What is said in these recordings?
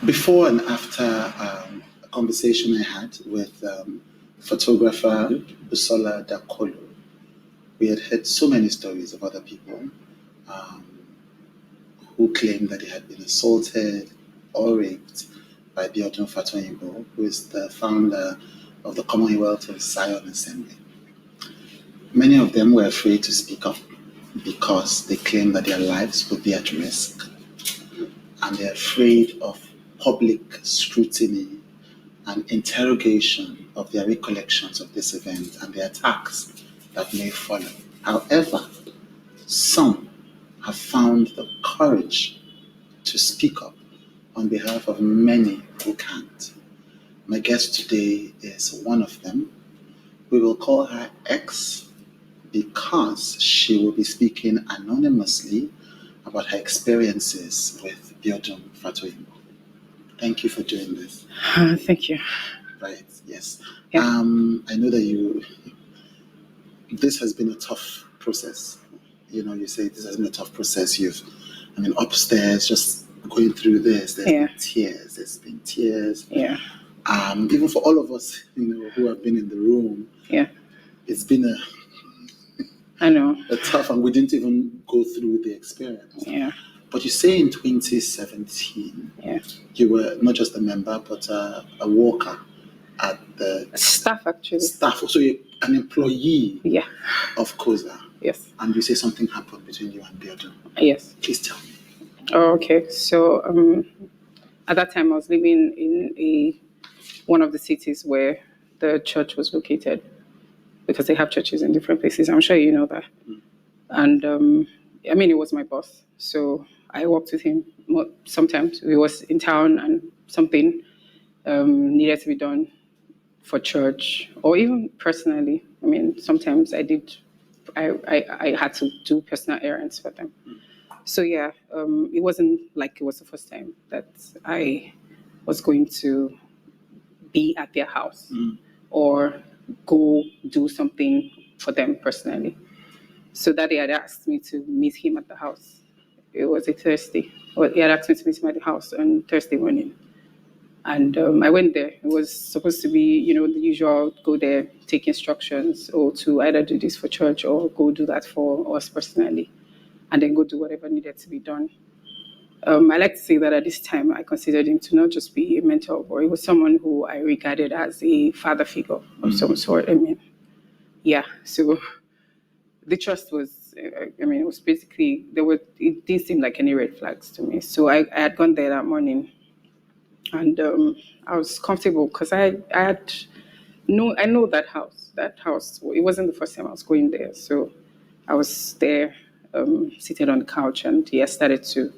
Before and after a conversation I had with photographer Busola Dakolo, we had heard so many stories of other people um, who claimed that they had been assaulted or raped by Biodun Fatoyinbo, who is the founder of the Commonwealth of Zion Assembly. Many of them were afraid to speak up because they claimed that their lives would be at risk, and they're afraid of public scrutiny and interrogation of their recollections of this event and the attacks that may follow. However, some have found the courage to speak up on behalf of many who can't. My guest today is one of them. We will call her X because she will be speaking anonymously about her experiences with Biodun Fatoyinbo. Thank you for doing this. Thank you. Right, yes. Yeah. I know that this has been a tough process. You say this has been a tough process. Upstairs, just going through this, there's been tears. Yeah. Even for all of us, who have been in the room. Yeah. It's been a tough, and we didn't even go through the experience. Yeah. But you say in 2017, you were not just a member, but a worker at the staff, actually. Staff, so you're an employee of COSA. Yes. And you say something happened between you and Biodun. Yes. Please tell me. Oh, okay. So at that time, I was living in one of the cities where the church was located, because they have churches in different places. I'm sure you know that. And it was my boss, so I worked with him. Sometimes he was in town and something needed to be done for church, or even personally. Sometimes I had to do personal errands for them. So it wasn't like it was the first time that I was going to be at their house or go do something for them personally. So that day, had asked me to meet him at the house. It was a Thursday. He had asked me to meet him at the house on Thursday morning. And I went there. It was supposed to be, the usual, go there, take instructions, or to either do this for church or go do that for us personally, and then go do whatever needed to be done. I like to say that at this time, I considered him to not just be a mentor, but he was someone who I regarded as a father figure of some sort. So the trust was, it was basically, it didn't seem like any red flags to me. So I had gone there that morning, and I was comfortable because I know that house. That house, it wasn't the first time I was going there. So I was there, seated on the couch, and he had started to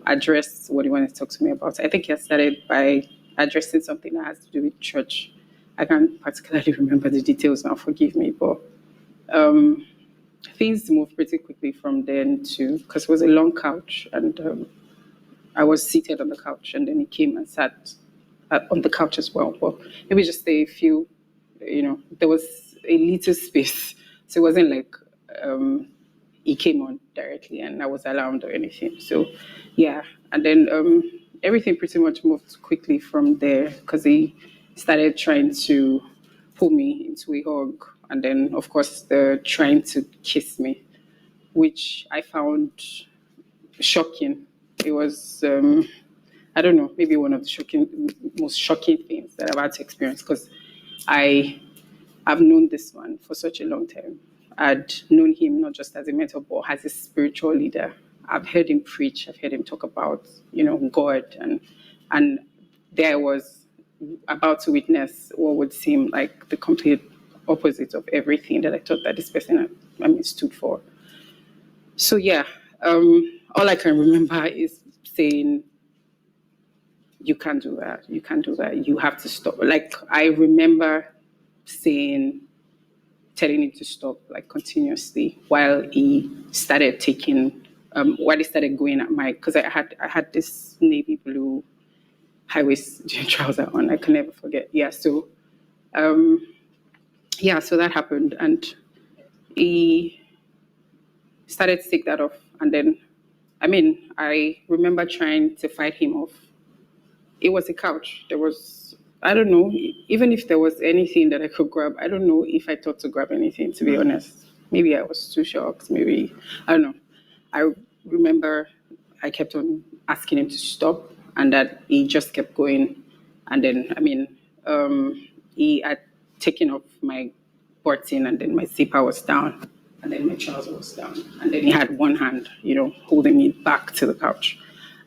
address what he wanted to talk to me about. I think he had started by addressing something that has to do with church. I can't particularly remember the details now, forgive me, but things moved pretty quickly from then to, because it was a long couch, and I was seated on the couch, and then he came and sat on the couch as well. But maybe just a few, there was a little space, so it wasn't like he came on directly and I was alarmed or anything. So and then everything pretty much moved quickly from there, because he started trying to pull me into a hug, and then of course the trying to kiss me, which I found shocking. It was I don't know, maybe one of the most shocking things that I've had to experience, because I've known this man for such a long time. I'd known him not just as a mentor, but as a spiritual leader. I've heard him preach. I've heard him talk about, God, and there I was about to witness what would seem like the complete opposite of everything that I thought that this person stood for. So all I can remember is saying, "You can't do that. You can't do that. You have to stop." Like, I remember telling him to stop, like, continuously, while he started going at because I had this navy blue high-waist trouser on. I can never forget. So that happened, and he started to take that off, and then I remember trying to fight him off, it was a couch. There was, I don't know, even if there was anything that I could grab, I don't know if I thought to grab anything, to be honest. Maybe I was too shocked. Maybe, I don't know. I remember I kept on asking him to stop, and that he just kept going. And then, he had taken off my button, and then my zipper was down, and then my trouser was down. And then he had one hand, holding me back to the couch,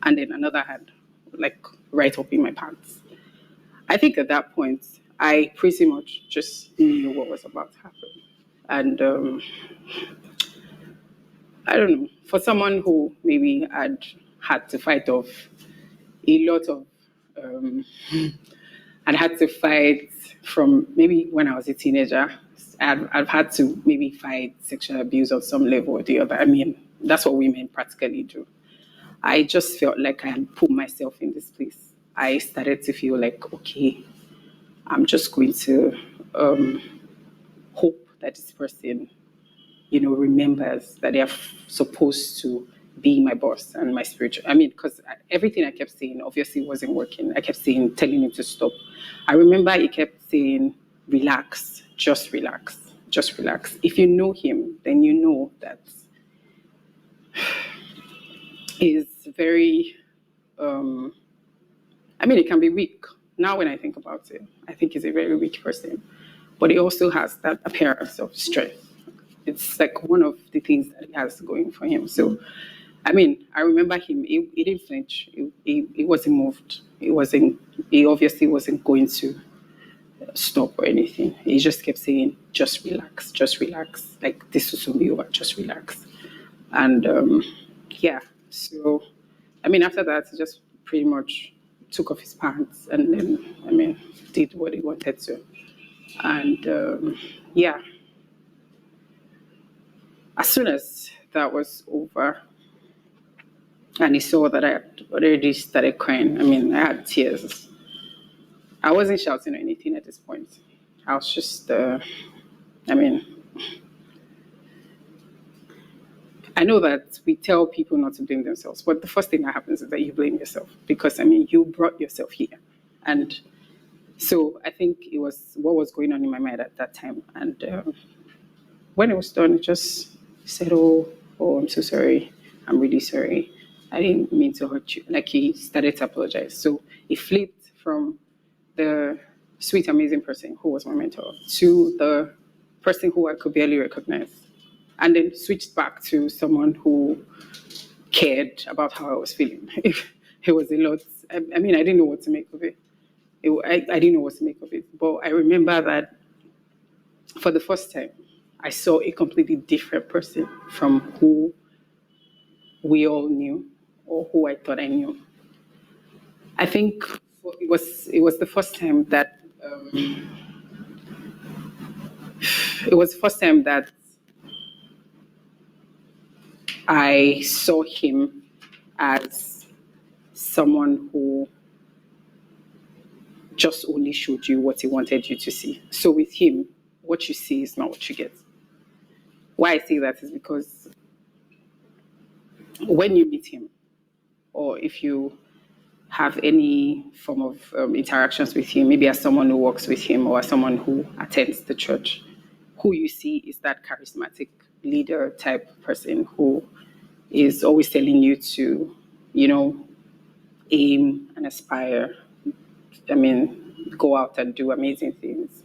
and then another hand, like right up in my pants. I think at that point, I pretty much just knew what was about to happen. And I don't know, for someone who maybe had to fight off a lot of, um, I'd had to fight from maybe when I was a teenager. I've had to maybe fight sexual abuse on some level or the other. I mean, that's what women practically do. I just felt like I had put myself in this place. I started to feel like, okay, I'm just going to hope that this person, remembers that they are supposed to be my boss and my spiritual. I mean, because everything I kept saying obviously wasn't working. I kept saying, telling him to stop. I remember he kept saying, relax, just relax, just relax. If you know him, then you know that he's very, it can be weak. Now, when I think about it, I think he's a very weak person. But he also has that appearance of strength. It's like one of the things that he has going for him. So, I remember him. He didn't flinch. He wasn't moved. He wasn't. He obviously wasn't going to stop or anything. He just kept saying, "Just relax, just relax. Like this will soon be over. Just relax." And yeah. So, after that, he just pretty much took off his pants and then, did what he wanted to. And yeah. As soon as that was over, and he saw that I had already started crying, I had tears. I wasn't shouting or anything at this point. I was just, I know that we tell people not to blame themselves, but the first thing that happens is that you blame yourself because, you brought yourself here. And so I think it was what was going on in my mind at that time. And when it was done, it just said, oh, I'm so sorry. I'm really sorry. I didn't mean to hurt you. Like he started to apologize. So he flipped from the sweet, amazing person who was my mentor to the person who I could barely recognize. And then switched back to someone who cared about how I was feeling. It was a lot. I didn't know what to make of it. I didn't know what to make of it. But I remember that for the first time, I saw a completely different person from who we all knew or who I thought I knew. I think it was the first time that I saw him as someone who just only showed you what he wanted you to see. So with him, what you see is not what you get. Why I say that is because when you meet him, or if you have any form of interactions with him, maybe as someone who works with him or as someone who attends the church, who you see is that charismatic leader type person who is always telling you to, aim and aspire. Go out and do amazing things.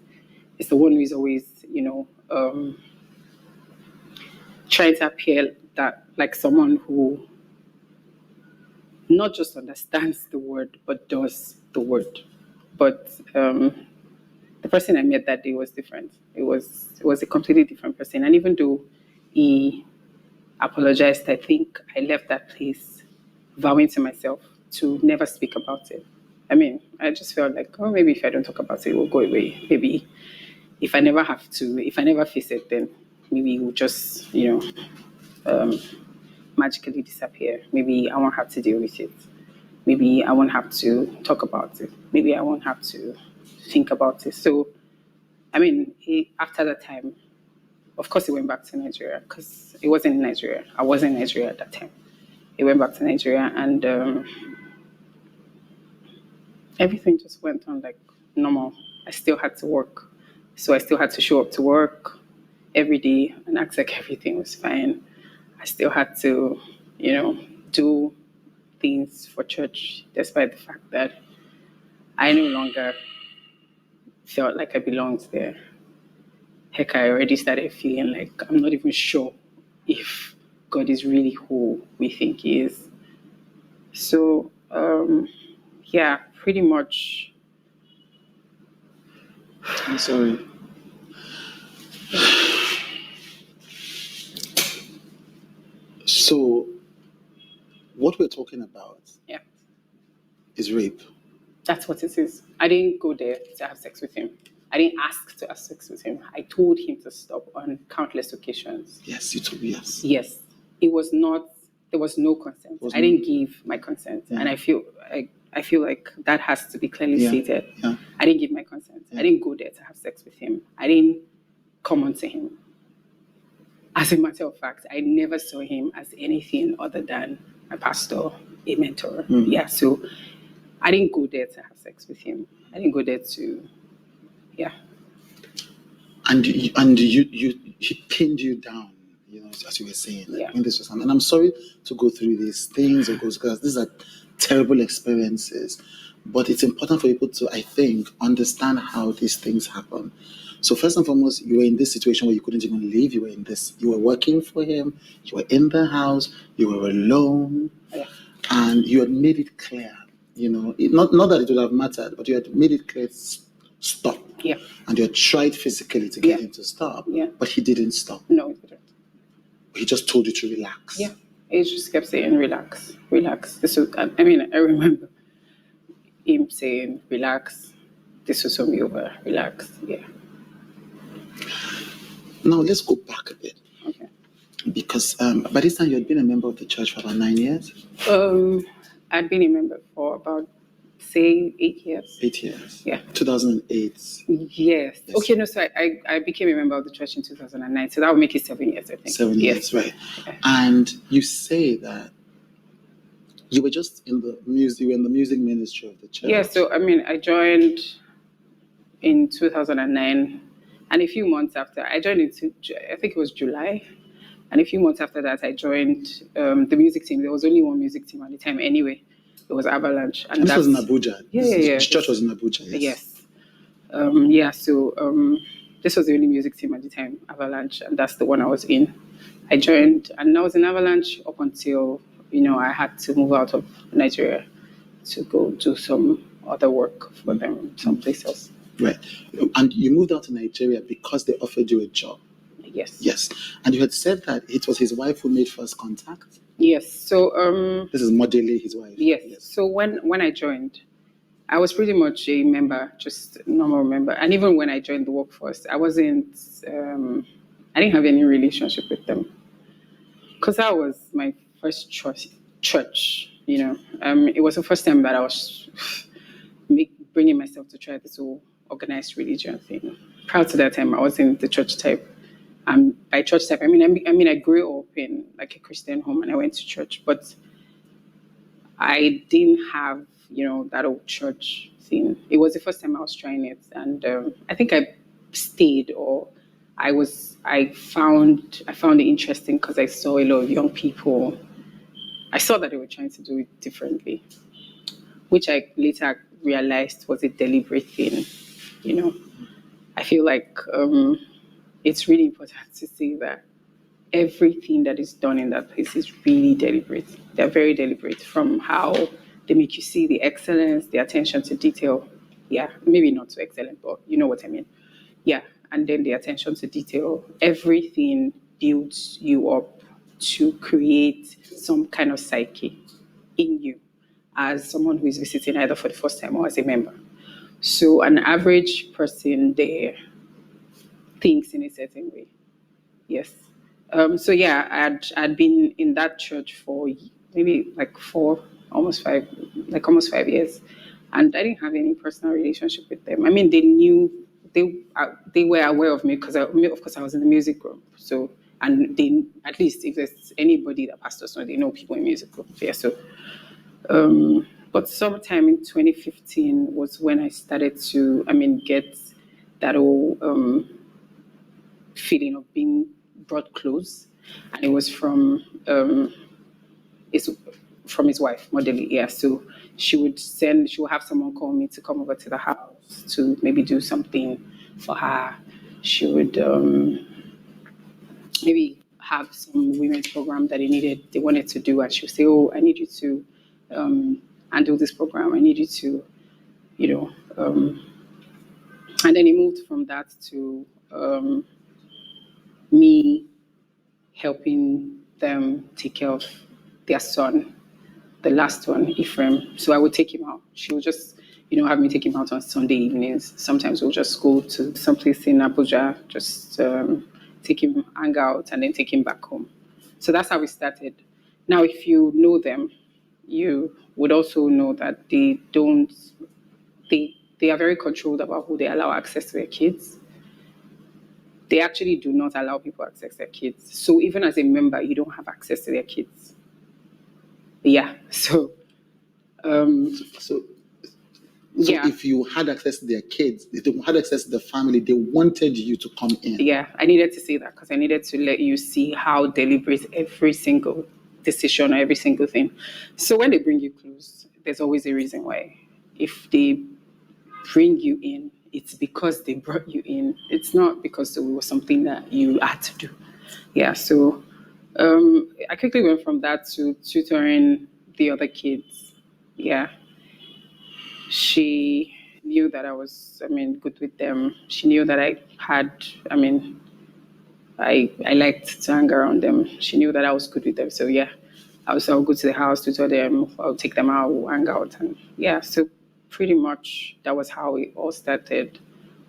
It's the one who is always, trying to appear that like someone who not just understands the word, but does the word. But the person I met that day was different. It was a completely different person. And even though he apologized, I think I left that place vowing to myself to never speak about it. I just felt like, oh, maybe if I don't talk about it, it will go away. Maybe if I never face it, then maybe it will just, magically disappear. Maybe I won't have to deal with it. Maybe I won't have to talk about it. Maybe I won't have to think about it. So, after that time, of course, he went back to Nigeria because it wasn't in Nigeria. I wasn't in Nigeria at that time. He went back to Nigeria, and everything just went on like normal. I still had to work. So I still had to show up to work every day and act like everything was fine. I still had to, do things for church, despite the fact that I no longer felt like I belonged there. Heck, I already started feeling like I'm not even sure if God is really who we think He is. So, yeah, pretty much. I'm sorry. So, what we're talking about Yeah, is rape. that's what it is. I didn't go there to have sex with him. I didn't ask to have sex with him. I told him to stop on countless occasions. Yes, you told me yes. Yes, it was not. There was no consent. I didn't give my consent, and I feel like that has to be clearly stated. Yeah. I didn't give my consent. I didn't go there to have sex with him. I didn't come onto him. As a matter of fact, I never saw him as anything other than a pastor, a mentor. Yeah, so I didn't go there to have sex with him. I didn't go there to, yeah. And he pinned you down, as you were saying, like, Yeah. when this was happening. And I'm sorry to go through these things, because these are terrible experiences. But it's important for people to, I think, understand how these things happen. So first and foremost, you were in this situation where you couldn't even leave. You were working for him. You were in the house. You were alone, and you had made it clear. Not that it would have mattered, but you had made it clear. Stop. Yeah. And you had tried physically to get him to stop. Yeah. But he didn't stop. No, he didn't. He just told you to relax. Yeah. He just kept saying, relax, relax. I remember him saying, relax. This will soon be over. Relax. Yeah. Now let's go back a bit. Okay. Because by this time you had been a member of the church for about 9 years? I'd been a member for about, say, 8 years. 8 years? Yeah. 2008? Yes. Okay, no, so I became a member of the church in 2009, so that would make it 7 years, I think. 7 years, right. Okay. And you say that you were just in the music ministry of the church. Yeah, so I joined in 2009, and a few months after, I joined I think it was July, and a few months after that, I joined the music team. There was only one music team at the time anyway. It was Avalanche. And this was in Abuja? Yeah. The church was in Abuja, yes. So this was the only music team at the time, Avalanche, and that's the one I was in. I joined, and I was in Avalanche up until, I had to move out of Nigeria to go do some other work for them someplace else. Right. And you moved out to Nigeria because they offered you a job. Yes. Yes. And you had said that it was his wife who made first contact? Yes. So this is Modele, his wife. Yes. So when I joined, I was pretty much a member, just a normal member. And even when I joined the workforce, I didn't have any relationship with them. Because that was my first church, It was the first time that I was bringing myself to try this whole organized religion thing. Prior to that time, I was in the church type. By church type, I grew up in like a Christian home and I went to church, but I didn't have, that old church thing. It was the first time I was trying it, and I think I stayed, or I found it interesting because I saw a lot of young people. I saw that they were trying to do it differently, which I later realized was a deliberate thing. I feel like it's really important to see that everything that is done in that place is really deliberate. They're very deliberate, from how they make you see the excellence, the attention to detail. Yeah, maybe not so excellent, but you know what I mean. Yeah, and then the attention to detail. Everything builds you up to create some kind of psyche in you as someone who is visiting either for the first time or as a member. So an average person there thinks in a certain way. Yes. I'd been in that church for maybe like almost 5 years, and I didn't have any personal relationship with them. They knew, they were aware of me because of course I was in the music group. So, and they, at least if there's anybody that pastors know, they know people in music group. Yeah. So, But sometime in 2015 was when I started to, get that whole feeling of being brought close, and it was his from his wife, Modeli. Yeah, so she would have someone call me to come over to the house to maybe do something for her. She would maybe have some women's program that they wanted to do, and she would say, "Oh, I need you to handle this program. I need you to, you know." And then it moved from that to me helping them take care of their son, the last one, Ephraim. So I would take him out. She would just, have me take him out on Sunday evenings. Sometimes we'll just go to someplace in Abuja, just take him, hang out, and then take him back home. So that's how we started. Now, if you know them, you would also know that they are very controlled about who they allow access to their kids. They actually do not allow people access their kids. So even as a member, you don't have access to their kids. Yeah. So So yeah. if you had access to their kids, if they had access to the family, they wanted you to come in. Yeah, I needed to say that because I needed to let you see how deliberate every single decision or every single thing. So when they bring you close, there's always a reason why. If they bring you in, it's because they brought you in. It's not because it was something that you had to do. Yeah, so I quickly went from that to tutoring the other kids. Yeah, she knew that I was, good with them. She knew that I liked to hang around them. She knew that I was good with them. So yeah, I'll go to the house, tutor them, I'll take them out, we'll hang out. And yeah, so pretty much that was how it all started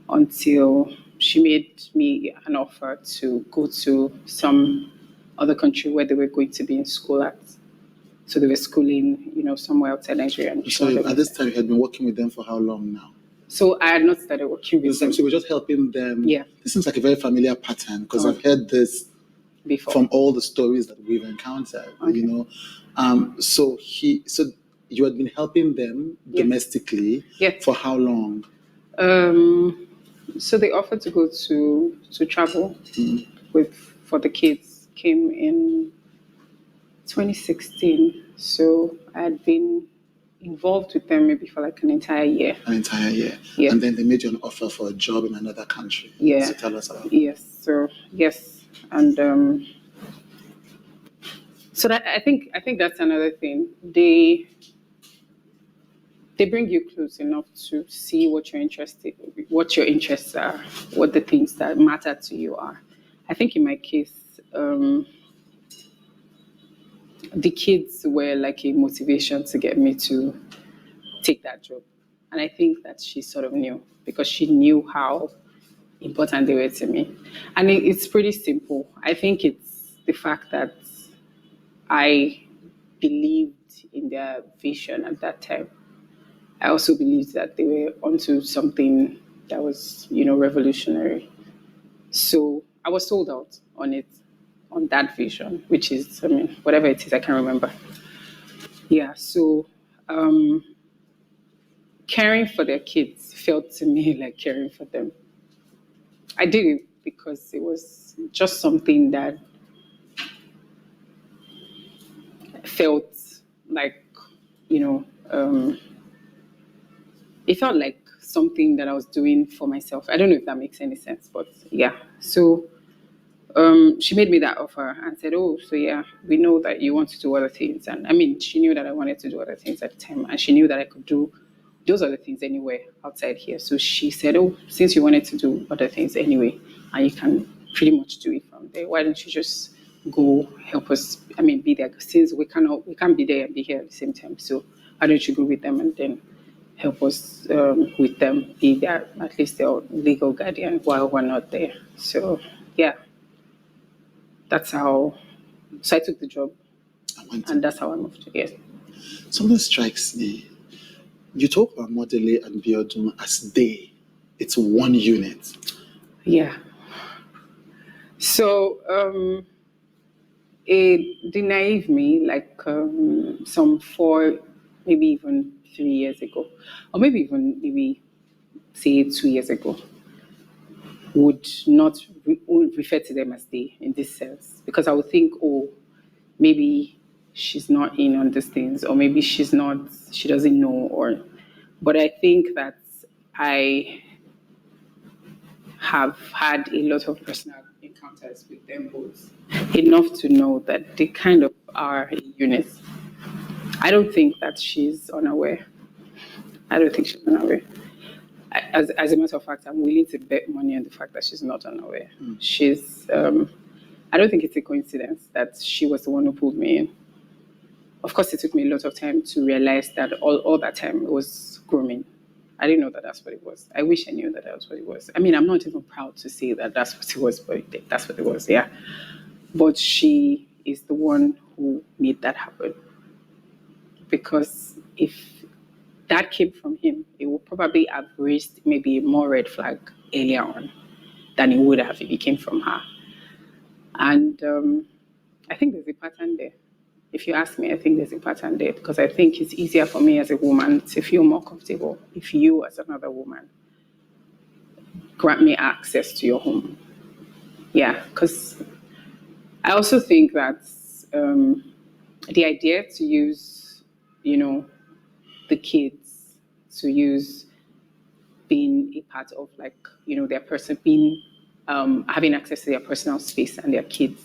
until she made me an offer to go to some other country where they were going to be in school at. So they were schooling, somewhere outside Nigeria. And So at this time, you had been working with them for how long now? So I had not started working with them. So we're just helping them. Yeah. This seems like a very familiar pattern because I've heard this before from all the stories that we've encountered. Okay. So you had been helping them domestically for how long? So they offered to go to travel for the kids. Came in 2016. So I had been involved with them maybe for like an entire year. An entire year. Yeah. And then they made you an offer for a job in another country. Yeah. So tell us about that. Yes. So yes, and so that I think that's another thing. They bring you close enough to see what your interests are, what the things that matter to you are. I think in my case, the kids were like a motivation to get me to take that job. And I think that she sort of knew because she knew how important they were to me. And it's pretty simple. I think it's the fact that I believed in their vision at that time. I also believed that they were onto something that was, revolutionary. So I was sold out on it, on that vision, which is, whatever it is, I can't remember. Yeah, so caring for their kids felt to me like caring for them. I did it because it was just something that felt like, you know, it felt like something that I was doing for myself. I don't know if that makes any sense, but yeah. So she made me that offer and said, "Oh, so yeah, we know that you want to do other things." And she knew that I wanted to do other things at the time, and she knew that I could do those other things anywhere outside here. So she said, "Oh, since you wanted to do other things anyway, and you can pretty much do it from there, why don't you just go help us? Be there since we can't be there and be here at the same time. So why don't you go with them and then help us with them, be their at least their legal guardian while we're not there." So yeah, that's how. So I took the job, and that's how I moved. Yes. Something strikes me. You talk about Modele and Biodun as they. It's one unit. Yeah. So the naive me, like some 4 maybe even 3 years ago, or maybe even maybe say 2 years ago, would not would refer to them as they in this sense, because I would think, oh, maybe she's not in on these things, or maybe she doesn't know, or. But I think that I have had a lot of personal encounters with them both, enough to know that they kind of are a unit. I don't think that she's unaware. I don't think she's unaware. As a matter of fact, I'm willing to bet money on the fact that she's not unaware. She's. I don't think it's a coincidence that she was the one who pulled me in. Of course, it took me a lot of time to realize that all that time it was grooming. I didn't know that that's what it was. I wish I knew that that's what it was. I mean, I'm not even proud to say that that's what it was, but that's what it was, yeah. But she is the one who made that happen. Because if that came from him, it would probably have raised maybe more red flag earlier on than it would have if it came from her. And I think there's a pattern there. If you ask me, I think there's a pattern there, because I think it's easier for me as a woman to feel more comfortable if you, as another woman, grant me access to your home. Yeah, because I also think that the idea to use, the kids, to use being a part of, like, their person, being having access to their personal space and their kids,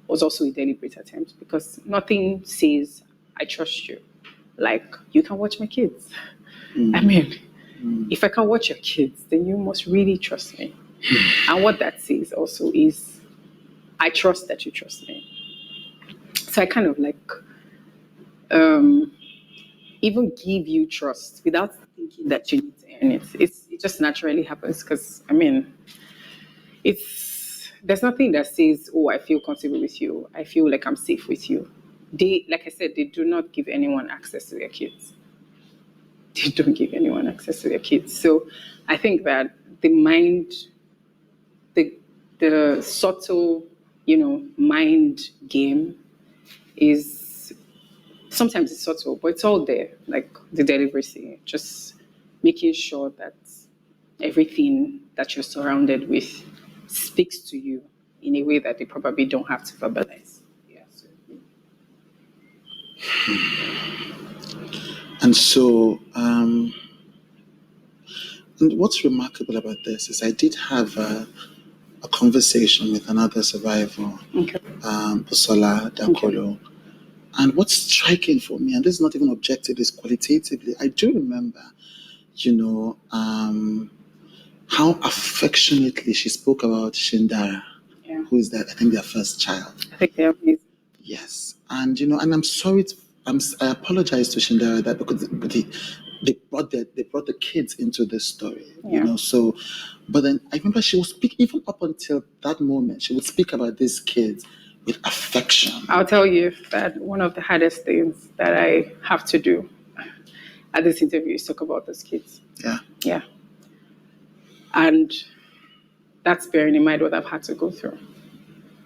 was also a deliberate attempt, because nothing says I trust you like you can watch my kids. I mean, if I can watch your kids, then you must really trust me. And what that says also is I trust that you trust me. So I kind of even give you trust without thinking that you need to earn it. It just naturally happens, because I mean, there's nothing that says, oh, I feel comfortable with you, I feel like I'm safe with you. They, like I said, they do not give anyone access to their kids. They don't give anyone access to their kids. So I think that the mind, the subtle, mind game is sometimes it's subtle, but it's all there, like the delivery, just making sure that everything that you're surrounded with speaks to you in a way that they probably don't have to verbalize. Yeah. So. And so, and what's remarkable about this is I did have a conversation with another survivor, Okay. Busola Dakolo. Okay. And what's striking for me, and this is not even objective, is qualitatively, I do remember, how affectionately she spoke about Shindara, who is that, I think, their first child. I think they are amazing. Yes. And, and I'm sorry, I apologize to Shindara that because they brought the kids into this story, so, but then I remember she would speak, even up until that moment, she would speak about these kids with affection. I'll tell you that one of the hardest things that I have to do at this interview is talk about those kids. Yeah. Yeah. And that's bearing in mind what I've had to go through.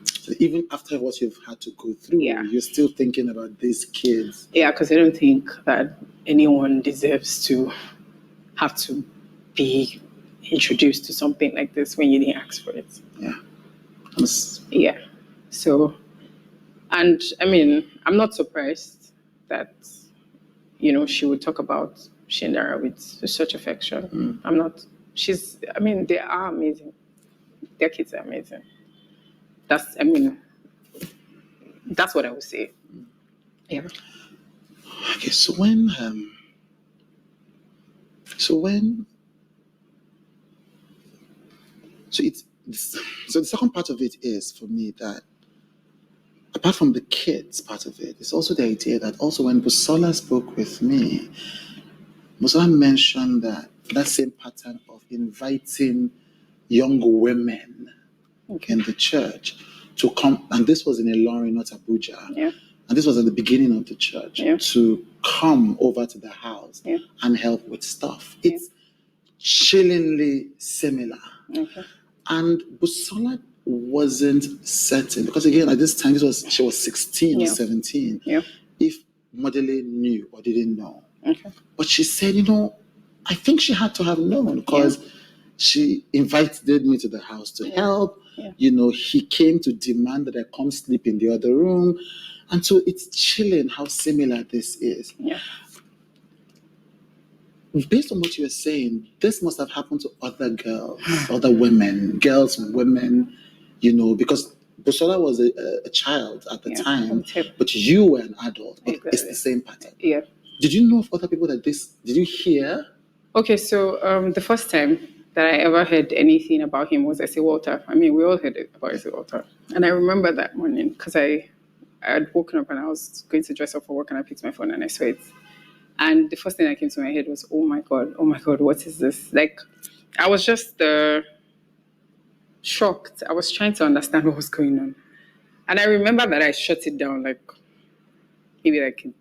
So even after what you've had to go through, you're still thinking about these kids. Yeah, because I don't think that anyone deserves to have to be introduced to something like this when you didn't ask for it. Yeah. Yeah. So, and I mean, I'm not surprised that, she would talk about Shindara with such affection. I'm not. They are amazing. Their kids are amazing. That's what I would say. Yeah. Okay, so when the second part of it is, for me, that apart from the kids part of it, it's also the idea that also when Busola spoke with me, Busola mentioned that same pattern of inviting young women in the church to come, and this was in Ilorin, not Abuja. Yeah. And this was at the beginning of the church, to come over to the house and help with stuff. It's chillingly similar. Okay. And Busola wasn't certain, because again, at this time, she was 16 or 17. Yeah. If Modele knew or didn't know. Okay. But she said, I think she had to have known because she invited me to the house to help. Yeah. He came to demand that I come sleep in the other room. And so it's chilling how similar this is. Yeah. Based on what you were saying, this must have happened to other girls, other women, because Busola was a child at the time, but you were an adult. But Exactly. it's the same pattern. Yeah. Did you know of other people that did you hear? Okay, so the first time that I ever heard anything about him was Essie Walter. I mean, we all heard it about Essie Walter. And I remember that morning because I had woken up and I was going to dress up for work and I picked my phone and I saw it. And the first thing that came to my head was, oh my God, what is this? Like, I was just shocked. I was trying to understand what was going on. And I remember that I shut it down maybe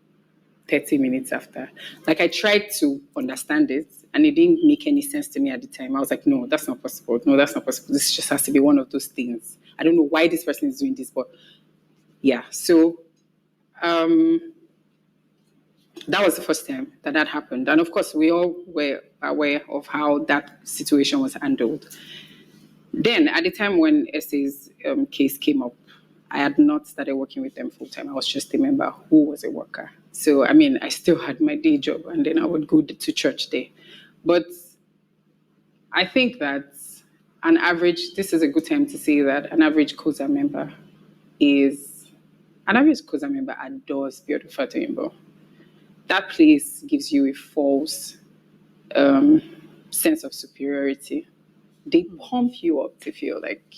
30 minutes after. Like, I tried to understand it and it didn't make any sense to me at the time. I was like, no, that's not possible. No, that's not possible. This just has to be one of those things. I don't know why this person is doing this, but yeah. So that was the first time that happened. And of course, we all were aware of how that situation was handled. Then, at the time when Essay's case came up, I had not started working with them full time. I was just a member who was a worker. So, I mean, I still had my day job and then I would go to church there. But I think that this is a good time to say that an average COSA member adores Biodun Fatoyinbo. That place gives you a false sense of superiority. They pump you up to feel like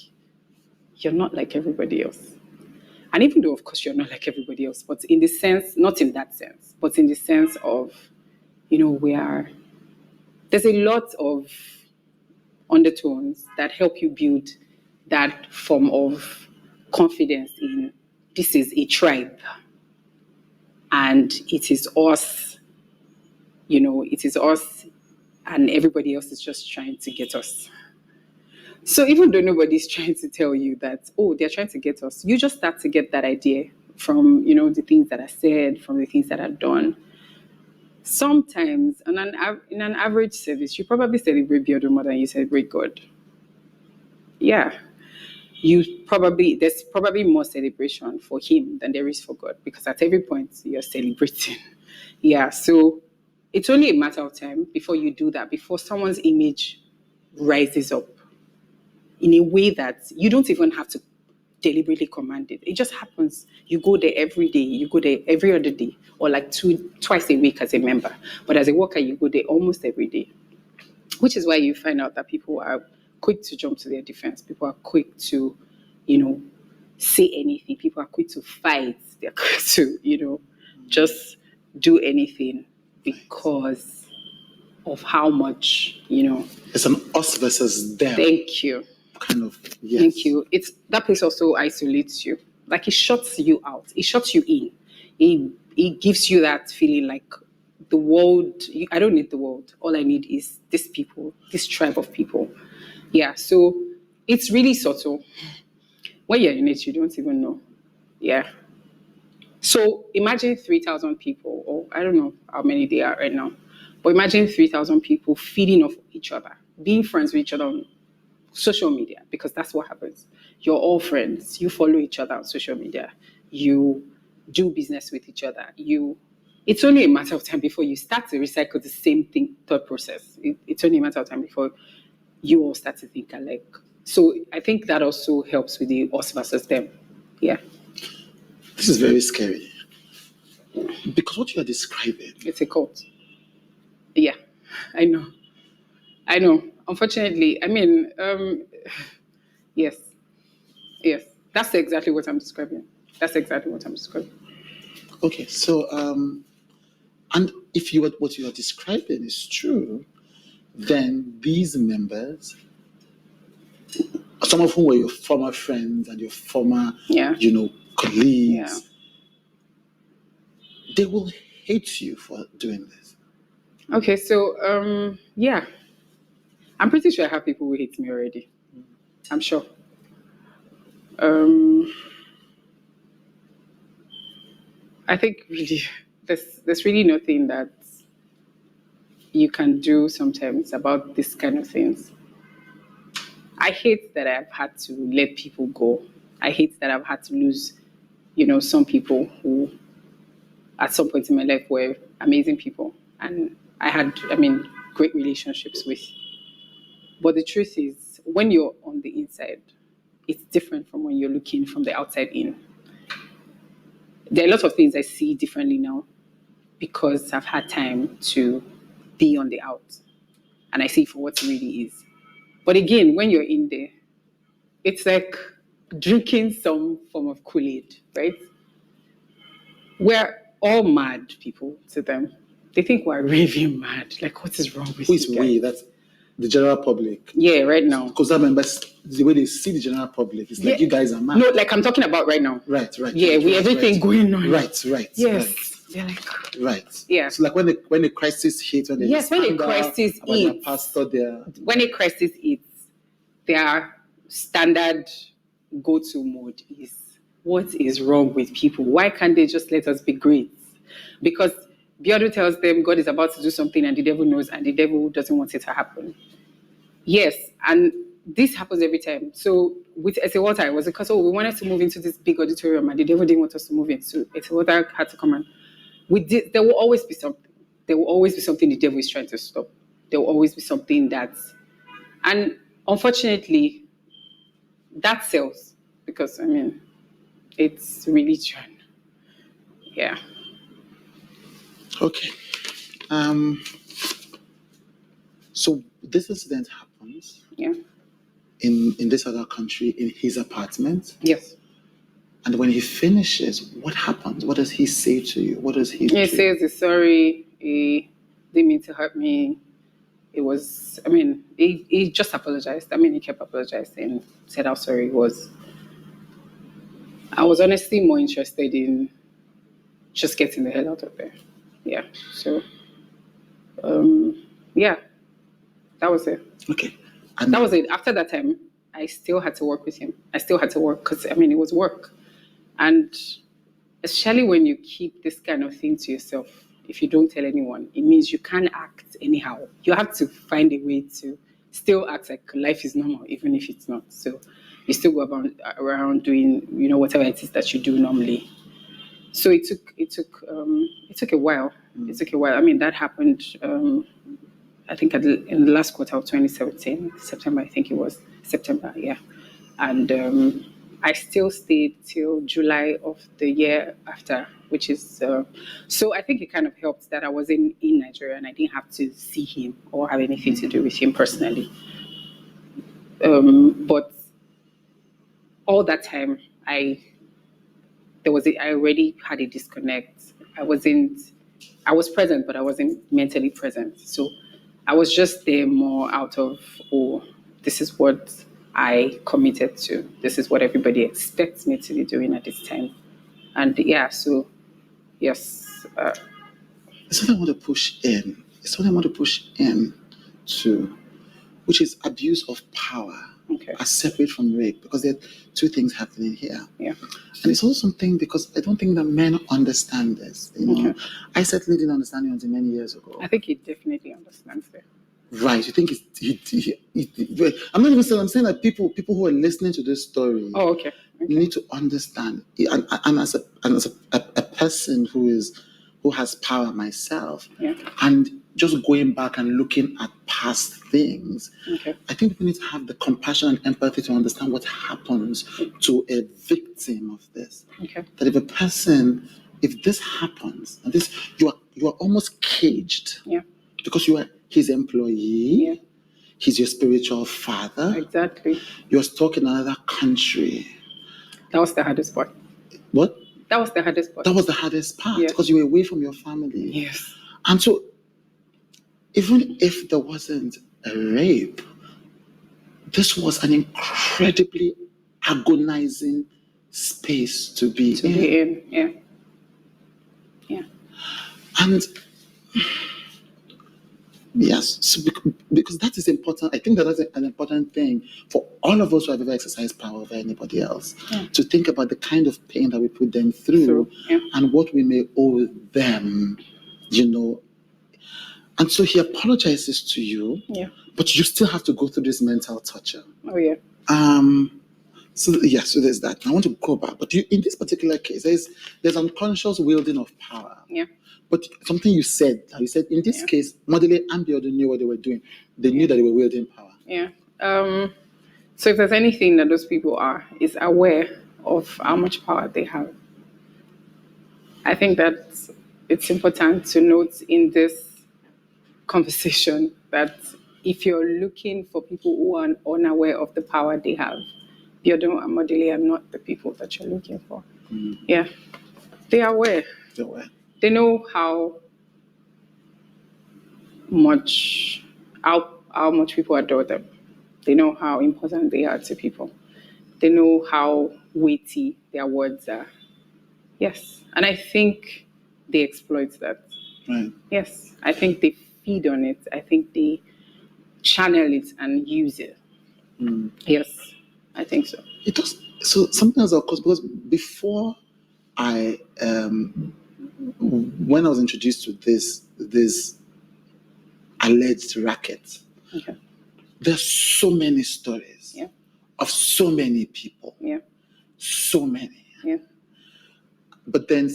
you're not like everybody else. And even though, of course, you're not like everybody else, but in the sense, not in that sense, but in the sense of, there's a lot of undertones that help you build that form of confidence in this is a tribe and it is us, it is us and everybody else is just trying to get us. So even though nobody's trying to tell you that, oh, they're trying to get us, you just start to get that idea from, the things that are said, from the things that are done. Sometimes in an average service, you probably celebrate Biodun more than you celebrate God. Yeah. There's probably more celebration for him than there is for God because at every point you're celebrating. Yeah. So it's only a matter of time before you do that, before someone's image rises up in a way that you don't even have to deliberately command it. It just happens. You go there every day, you go there every other day, or like twice a week as a member. But as a worker, you go there almost every day. Which is why you find out that people are quick to jump to their defense. People are quick to, say anything. People are quick to fight. They're quick to, just do anything because of how much, It's an us versus them. Thank you. Kind of, yes. Thank you. That place also isolates you. Like it shuts you out. It shuts you in. It gives you that feeling like the world. I don't need the world. All I need is these people, this tribe of people. Yeah. So it's really subtle. When you're in it, you don't even know. Yeah. So imagine 3,000 people, or I don't know how many they are right now, but imagine 3,000 people feeding off each other, being friends with each other on social media, because that's what happens. You're all friends. You follow each other on social media. You do business with each other. It's only a matter of time before you start to recycle the same thought process. It's only a matter of time before you all start to think alike. So I think that also helps with the us versus them. Yeah. This is very scary. Because what you are describing, It's a cult. Yeah, I know. Unfortunately, I mean, yes. Yes, that's exactly what I'm describing. Okay, so and if what you are describing is true, then these members, some of whom were your former friends and your former, colleagues, they will hate you for doing this. Okay, so yeah, I'm pretty sure I have people who hate me already. I'm sure. I think really there's really nothing that you can do sometimes about this kind of things. I hate that I've had to let people go. I hate that I've had to lose, some people who at some point in my life were amazing people. And I had, great relationships with. But the truth is, when you're on the inside, it's different from when you're looking from the outside in. There are a lot of things I see differently now because I've had time to be on the out and I see for what it really is. But again, when you're in there, it's like drinking some form of Kool-Aid, right? We're all mad people to them. They think we're raving mad. Like, what is wrong with Who you is guys? we? That's the general public. Yeah, right now. Because I remember the way they see the general public, it's like you guys are mad. No, like I'm talking about right now. Right. Yeah, everything going on. Right. Yes. They're like, right. Yeah. So like when the crisis hits, when when a crisis about their pastor, when a crisis hits, their standard go-to mode is, what is wrong with people? Why can't they just let us be great? Because Biodun tells them God is about to do something and the devil knows and the devil doesn't want it to happen. Yes, and this happens every time. So with Etiwata, it was because, we wanted to move into this big auditorium and the devil didn't want us to move in. So Etiwata had to come and there will always be something. There will always be something the devil is trying to stop. There will always be something and unfortunately, that sells because, it's religion. Yeah. Okay. So this incident happens. Yeah. In this other country, in his apartment. Yes. And when he finishes, what happens? What does he say to you? What does he do? He says he's sorry. He didn't mean to hurt me. It was, he just apologized. He kept apologizing, said how sorry he was. I was honestly more interested in just getting the hell out of there. Yeah. So, yeah, that was it. Okay. And that was it. After that time, I still had to work with him. I still had to work because, it was work. And especially when you keep this kind of thing to yourself, if you don't tell anyone, it means you can't act anyhow. You have to find a way to still act like life is normal, even if it's not. So you still go around doing, whatever it is that you do normally. So it took a while. It took a while. That happened, I think in the last quarter of 2017, September, I think it was. September, yeah. And I still stayed till July of the year after, which is, so I think it kind of helped that I was in Nigeria and I didn't have to see him or have anything to do with him personally. But all that time, I already had a disconnect. I was present, but I wasn't mentally present. So I was just there more out of, this is what I committed to. This is what everybody expects me to be doing at this time. And yeah, so yes. It's something I want to push in. It's something I want to push in to, which is abuse of power. Okay. As separate from rape, because there are two things happening here. Yeah. And it's also something because I don't think that men understand this. Okay. I certainly didn't understand it until many years ago. I think he definitely understands it. Right. You think I'm not even saying, I'm saying that people who are listening to this story need to understand. And as a person who has power myself, and just going back and looking at past things, I think people need to have the compassion and empathy to understand what happens to a victim of this. That if this happens, and this you are almost caged. Because you are his employee, he's your spiritual father. Exactly. You're stuck in another country. That was the hardest part. What? That was the hardest part. That was the hardest part because you were away from your family. Yes. And so, even if there wasn't a rape, this was an incredibly agonizing space to be in. Yeah. Yeah. And Yes, so because that is important. I think that is an important thing for all of us who have ever exercised power over anybody else, to think about the kind of pain that we put them through and what we may owe them, And so he apologizes to you, but you still have to go through this mental torture. Oh, yeah. So there's that. I want to go back, but in this particular case, there's unconscious wielding of power. Yeah. But something you said in this case, Modele and Biodun knew what they were doing. They knew that they were wielding power. Yeah. So if there's anything that those people is aware of how much power they have. I think that it's important to note in this conversation that if you're looking for people who are unaware of the power they have, Biodun and Modele are not the people that you're looking for. Yeah. They are aware. They're aware. They know how much people adore them. They know how important they are to people. They know how weighty their words are. Yes. And I think they exploit that. Right. Yes. I think they feed on it. I think they channel it and use it. Yes. I think so. It does. So something else, of course, because before when I was introduced to this alleged racket, there's so many stories of so many people. Yeah. So many. Yeah. But then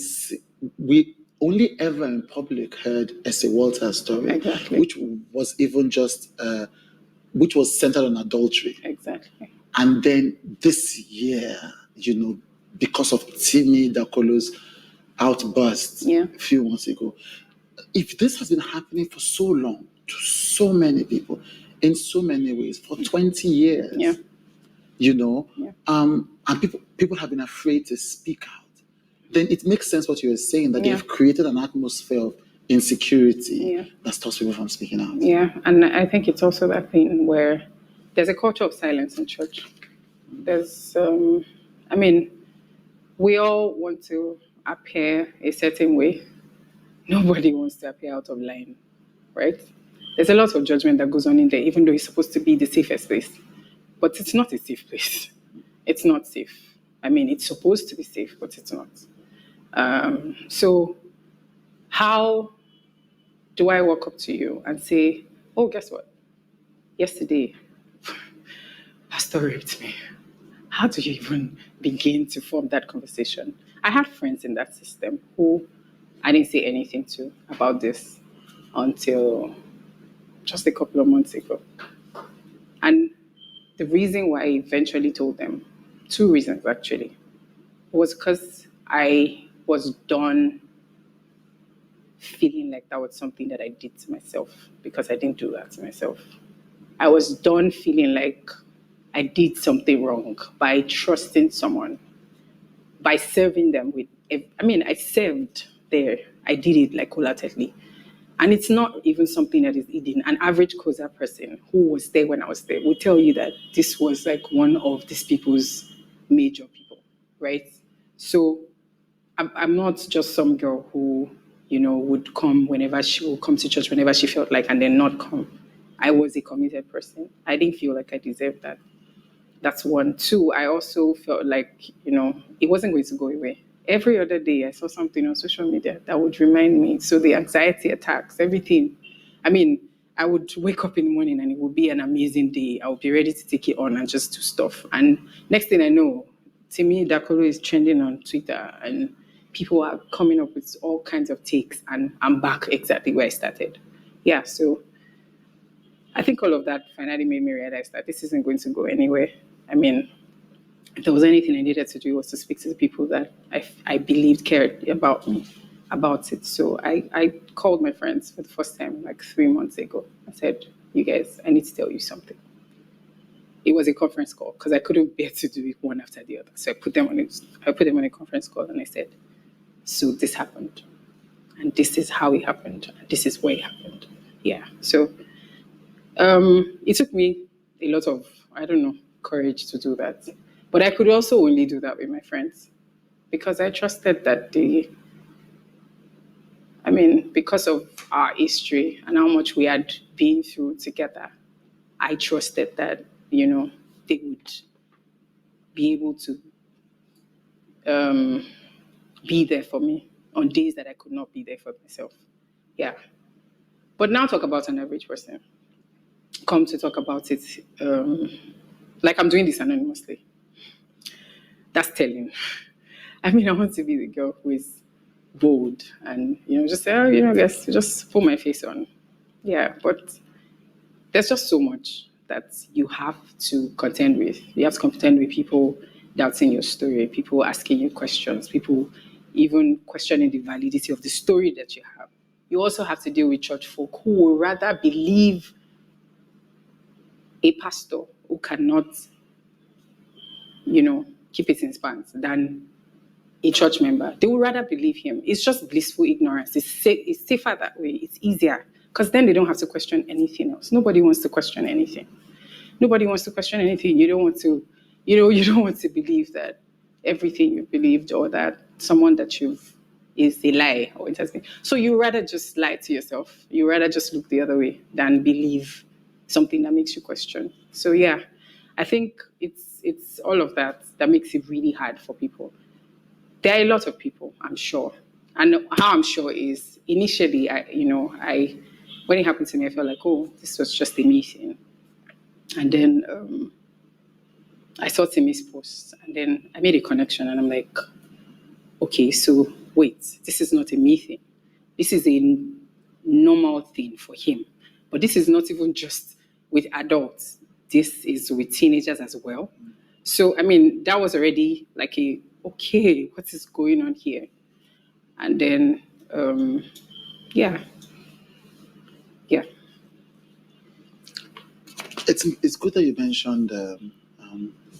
we only ever in public heard S.A. Walter's story, which was even just, which was centered on adultery. Exactly. And then this year, because of Timmy Dakolo's outburst a few months ago, if this has been happening for so long to so many people in so many ways for 20 years, and people have been afraid to speak out, then it makes sense what you were saying, that they have created an atmosphere of insecurity that stops people from speaking out. Yeah, and I think it's also that thing where there's a culture of silence in church. There's, we all want to appear a certain way. Nobody wants to appear out of line, right? There's a lot of judgment that goes on in there, even though it's supposed to be the safest place. But it's not a safe place. It's not safe. It's supposed to be safe, but it's not. So how do I walk up to you and say, oh, guess what? Yesterday, Pastor raped me. How do you even begin to form that conversation? I had friends in that system who I didn't say anything to about this until just a couple of months ago. And the reason why I eventually told them, 2 reasons actually, was because I was done feeling like that was something that I did to myself, because I didn't do that to myself. I was done feeling like I did something wrong by trusting someone, by serving them with, I served there. I did it like wholeheartedly. And it's not even something that is hidden. An average COSA person who was there when I was there would tell you that this was like one of these people's major people, right? So I'm not just some girl who, would come whenever she would come to church whenever she felt like and then not come. I was a committed person. I didn't feel like I deserved that. That's 1. 2, I also felt like, it wasn't going to go away. Every other day I saw something on social media that would remind me. So the anxiety attacks, everything. I would wake up in the morning and it would be an amazing day. I would be ready to take it on and just do stuff. And next thing I know, Timmy Dakolo is trending on Twitter and people are coming up with all kinds of takes, and I'm back exactly where I started. Yeah, so I think all of that finally made me realize that this isn't going to go anywhere. If there was anything I needed to do was to speak to the people that I believed cared about me, about it. So I called my friends for the first time like 3 months ago. I said, you guys, I need to tell you something. It was a conference call because I couldn't bear to do it one after the other. So I put them on a conference call and I said, so this happened. And this is how it happened. And this is where it happened. Yeah. So it took me a lot of, courage to do that. But I could also only do that with my friends because I trusted that mean, because of our history and how much we had been through together, I trusted that, they would be able to um, be there for me on days that I could not be there for myself. Yeah. But now talk about an average person. Come to talk about it, like I'm doing this anonymously. That's telling. I mean, I want to be the girl who is bold and, just say, oh, guys, just put my face on. Yeah, but there's just so much that you have to contend with. You have to contend with people doubting your story, people asking you questions, people even questioning the validity of the story that you have. You also have to deal with church folk who would rather believe a pastor who cannot, keep it in spans than a church member. They would rather believe him. It's just blissful ignorance. It's safer that way. It's easier because then they don't have to question anything else. Nobody wants to question anything. Nobody wants to question anything. You don't want to, you don't want to believe that everything you believed or that someone that you've is a lie or it has been. So you rather just lie to yourself. You rather just look the other way than believe something that makes you question. So yeah, I think it's all of that makes it really hard for people. There are a lot of people, I'm sure. And how I'm sure is initially, I when it happened to me, I felt like, oh, this was just a me thing. And then I saw Timmy's post, and then I made a connection, and I'm like, okay, so wait, this is not a me thing. This is a normal thing for him. But this is not even just with adults. This is with teenagers as well. So, I mean, that was already like okay, what is going on here? And then, yeah, yeah, It's good that you mentioned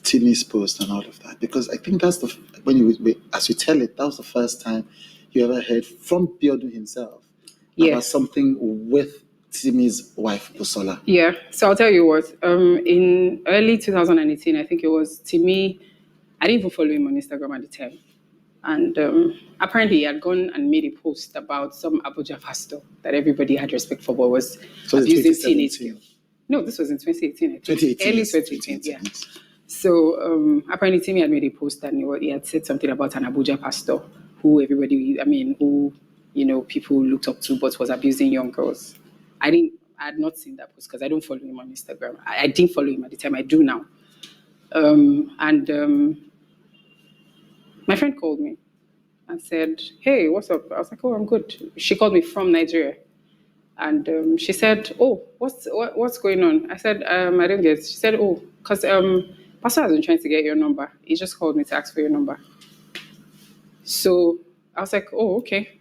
Timmy's post and all of that, because I think that's when as you tell it, that was the first time you ever heard from Biodun himself about something with Timmy's wife Busola. Yeah, so I'll tell you what. In early 2018, I think it was Timmy. I didn't even follow him on Instagram at the time, and apparently he had gone and made a post about some Abuja pastor that everybody had respect for, but was abusing teenage girls. No, this was in 2018. I think. 2018, early 2018. Yeah. So apparently Timmy had made a post and he had said something about an Abuja pastor who people looked up to, but was abusing young girls. I had not seen that post because I don't follow him on Instagram. I didn't follow him at the time. I do now. And my friend called me and said, "Hey, what's up?" I was like, "Oh, I'm good." She called me from Nigeria, and she said, "Oh, what's going on?" I said, "I don't get it." She said, "Oh, because Pastor has been trying to get your number. He just called me to ask for your number." So I was like, "Oh, okay."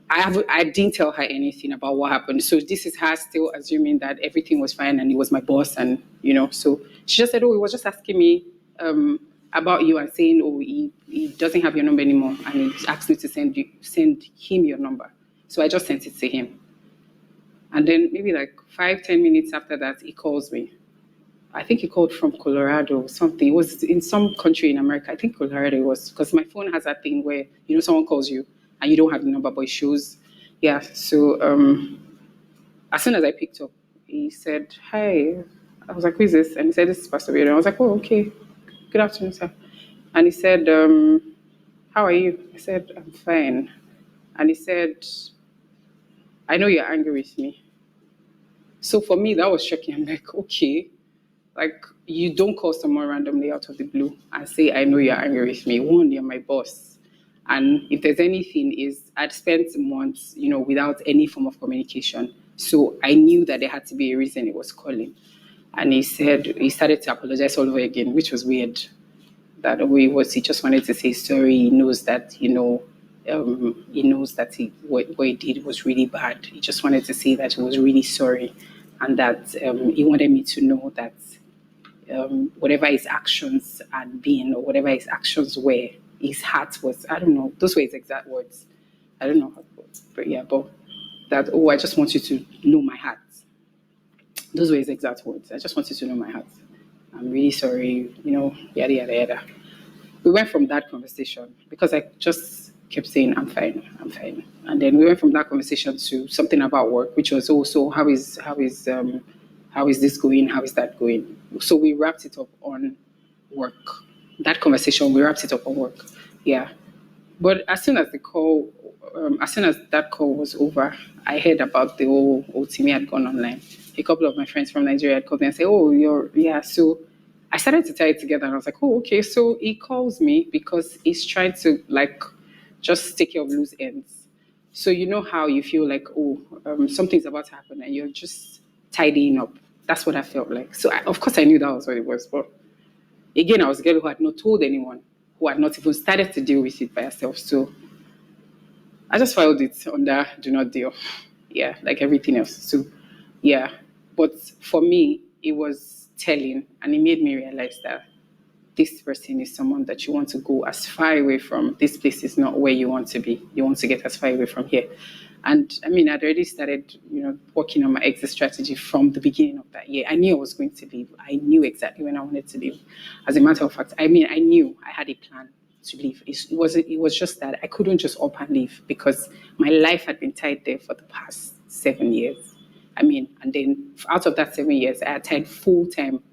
I didn't tell her anything about what happened. So this is her still assuming that everything was fine and he was my boss, and so she just said, "Oh, he was just asking me about you and saying, oh, he doesn't have your number anymore, and he asked me to send him your number." So I just sent it to him. And then maybe like 5-10 minutes after that, he calls me. I think he called from Colorado or something. It was in some country in America. I think Colorado was, because my phone has that thing where, someone calls you and you don't have the number, but it shows. Yeah. So as soon as I picked up, he said, "Hi." I was like, "Who is this?" And he said, "This is Pastor Biodun." I was like, "Oh, okay. Good afternoon, sir." And he said, "How are you?" I said, "I'm fine." And he said, "I know you're angry with me." So for me, that was shocking. I'm like, okay. Like, you don't call someone randomly out of the blue and say, "I know you're angry with me." One, you're my boss. And if there's anything, is I'd spent months, without any form of communication. So I knew that there had to be a reason he was calling. And he started to apologize all over again, which was weird. That way he just wanted to say sorry. He knows that, what he did was really bad. He just wanted to say that he was really sorry, and that he wanted me to know that whatever his actions had been or whatever his actions were, his heart was, I don't know, those were his exact words. I don't know how, but yeah, but that, "Oh, I just want you to know my heart." Those were his exact words. "I just want you to know my heart. I'm really sorry, yada, yada, yada." We went from that conversation because I just kept saying, I'm fine, I'm fine. And then we went from that conversation to something about work, which was also how is this going? How is that going? So we wrapped it up on work. That conversation, we wrapped it up on work. Yeah. But as soon as that call was over, I heard about the whole Timmy had gone online. A couple of my friends from Nigeria had called me and said, "Oh, yeah." So I started to tie it together, and I was like, "Oh, okay." So he calls me because he's trying to like just take care of loose ends. So you know how you feel like, oh, something's about to happen, and you're just tidying up. That's what I felt like. So of course I knew that was what it was, but again, I was a girl who had not told anyone, who had not even started to deal with it by herself. So I just filed it under do not deal. Yeah, like everything else. So, yeah. But for me, it was telling, and it made me realize that this person is someone that you want to go as far away from. This place is not where you want to be. You want to get as far away from here. And I mean, I'd already started, working on my exit strategy from the beginning of that year. I knew I was going to leave. I knew exactly when I wanted to leave. As a matter of fact, I mean, I knew I had a plan to leave. It was just that I couldn't just up and leave because my life had been tied there for the past 7 years. I mean, and then out of that 7 years, I had tied full time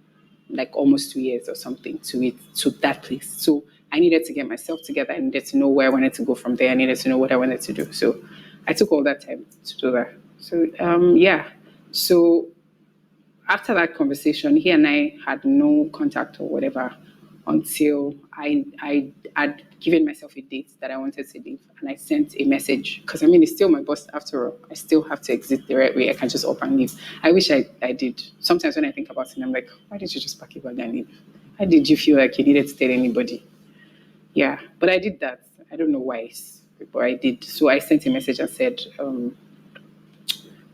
like almost 2 years or something to that place. So I needed to get myself together. I needed to know where I wanted to go from there. I needed to know what I wanted to do. So I took all that time to do that. So yeah. So after that conversation, he and I had no contact or whatever until I had given myself a date that I wanted to leave, and I sent a message because I mean it's still my boss after all. I still have to exit the right way. I can't just up and leave. I wish I did. Sometimes when I think about it, I'm like, why didn't you just pack your bag and leave? Why did you feel like you needed to tell anybody? Yeah, but I did that. I don't know why, but I did. So I sent a message and said,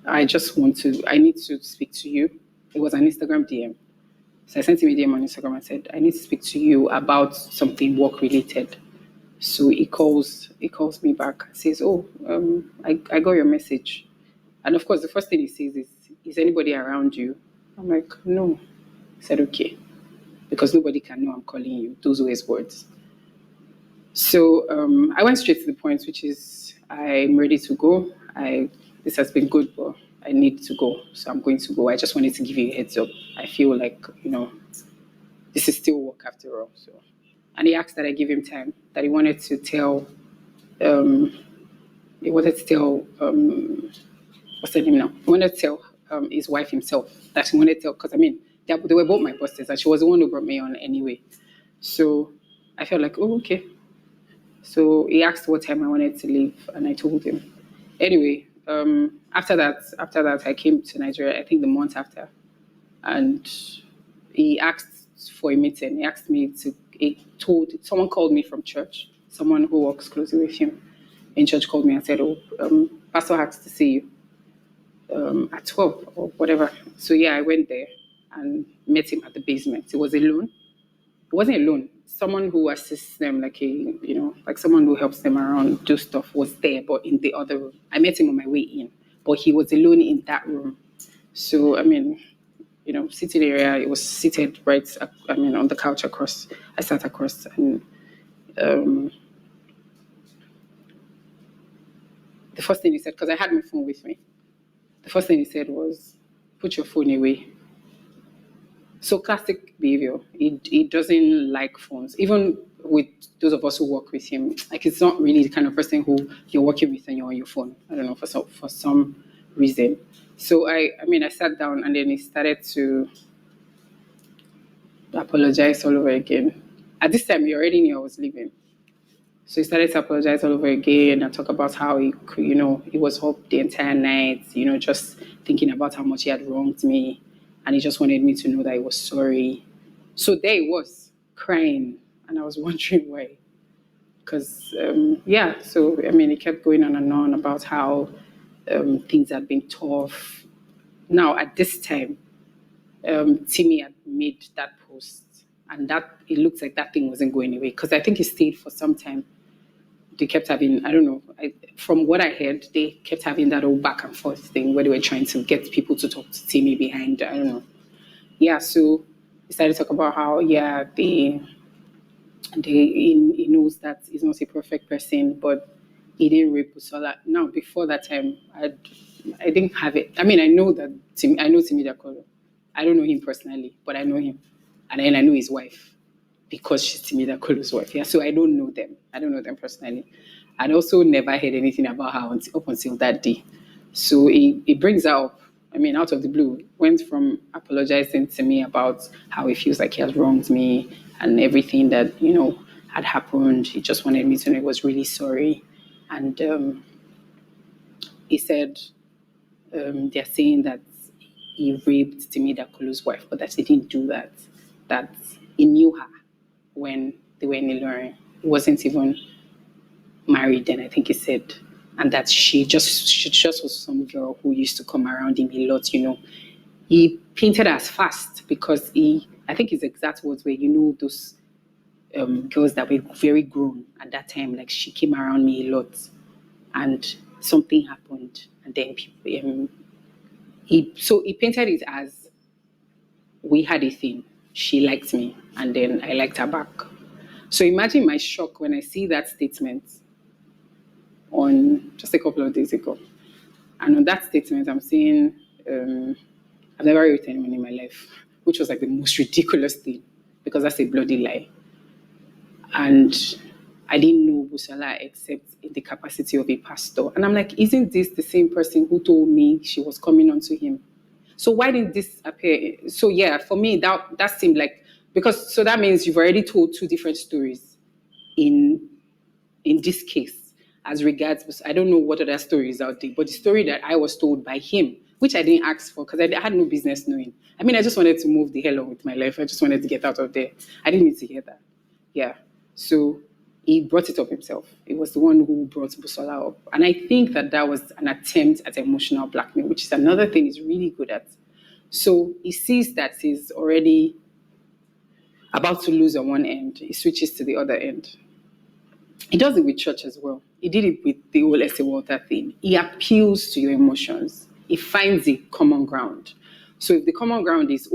I need to speak to you. It was an Instagram DM. So I sent him a DM on Instagram and said, I need to speak to you about something work related. So he calls me back and says, oh, I got your message. And of course, the first thing he says is anybody around you? I'm like, no. He said, okay, because nobody can know I'm calling you. Those were his words. So I went straight to the point, which is I'm ready to go. This has been good, but I need to go, so I'm going to go. I just wanted to give you a heads up. I feel like this is still work after all. So, and he asked that I give him time. That he wanted to tell. He wanted to tell. What's the name now? He wanted to tell his wife himself that he wanted to tell because I mean they were both my bosses, and she was the one who brought me on anyway. So I felt like, oh, okay. So he asked what time I wanted to leave, and I told him. Anyway, after that, I came to Nigeria. I think the month after, and he asked for a meeting. He asked me to. He told someone called me from church. Someone who works closely with him in church called me and said, "Oh, Pastor asked to see you at 12 or whatever." So yeah, I went there and met him at the basement. It was alone. It wasn't alone. Someone who assists them, like someone who helps them around, do stuff, was there, but in the other room. I met him on my way in, but he was alone in that room. So, I mean, sitting area, it was seated right, on the couch across. I sat across, and the first thing he said, because I had my phone with me, the first thing he said was, put your phone away. So classic behavior. He doesn't like phones. Even with those of us who work with him, like it's not really the kind of person who you're working with and you're on your phone. I don't know for some reason. So I sat down and then he started to apologize all over again. At this time, he already knew I was leaving. So he started to apologize all over again and talk about how he was up the entire night, just thinking about how much he had wronged me. And he just wanted me to know that he was sorry. So there he was, crying. And I was wondering why. Because, so, he kept going on and on about how things had been tough. Now, at this time, Timmy had made that post. And that it looks like that thing wasn't going away. Because I think he stayed for some time. They kept having, I don't know, from what I heard, they kept having that old back and forth thing where they were trying to get people to talk to Timmy behind, I don't know. Yeah, so we started to talk about how, they in knows that he's not a perfect person, but he didn't rape Busola. Now, before that time, I didn't have it. I mean, I know Timi Dakolo. I don't know him personally, but I know him. And then I know his wife because she's Timi Dakolo's wife. Yeah, so I don't know them. I don't know them personally. I'd also never heard anything about her up until that day. So he brings her up, I mean, out of the blue, went from apologizing to me about how he feels like he has wronged me and everything that, had happened. He just wanted me to know he was really sorry. And he said they're saying that he raped Timi Dakolo's wife, but that he didn't do that. That he knew her when they were in Ilorin. He wasn't even married then, I think he said. And that she just was some girl who used to come around him a lot. He painted her as fast because I think his exact words were, those girls that were very grown at that time, like she came around me a lot and something happened. And then people, he painted it as we had a thing. She liked me and then I liked her back. So imagine my shock when I see that statement on just a couple of days ago. And on that statement, I'm saying, I've never raped anyone in my life, which was like the most ridiculous thing because that's a bloody lie. And I didn't know Busola except in the capacity of a pastor. And I'm like, isn't this the same person who told me she was coming onto him? So why didn't this appear? So yeah, for me, that seemed like, because so that means you've already told two different stories in this case as regards, I don't know what other stories out there, but the story that I was told by him, which I didn't ask for because I had no business knowing. I mean, I just wanted to move the hell on with my life. I just wanted to get out of there. I didn't need to hear that. Yeah. So he brought it up himself. He was the one who brought Busola up. And I think that was an attempt at emotional blackmail, which is another thing he's really good at. So he sees that he's already about to lose on one end. He switches to the other end. He does it with church as well. He did it with the whole Estee Walter thing. He appeals to your emotions. He finds a common ground. So if the common ground is,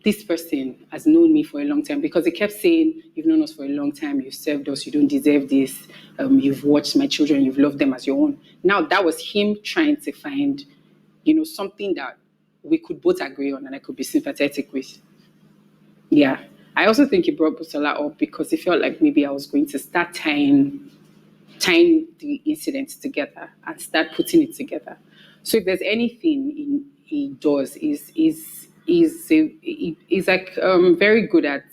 this person has known me for a long time, because he kept saying, you've known us for a long time, you've served us, you don't deserve this, you've watched my children, you've loved them as your own. Now that was him trying to find, something that we could both agree on and I could be sympathetic with. Yeah. I also think he brought Busola up because he felt like maybe I was going to start tying the incidents together and start putting it together. So if there's anything he does, he's like very good at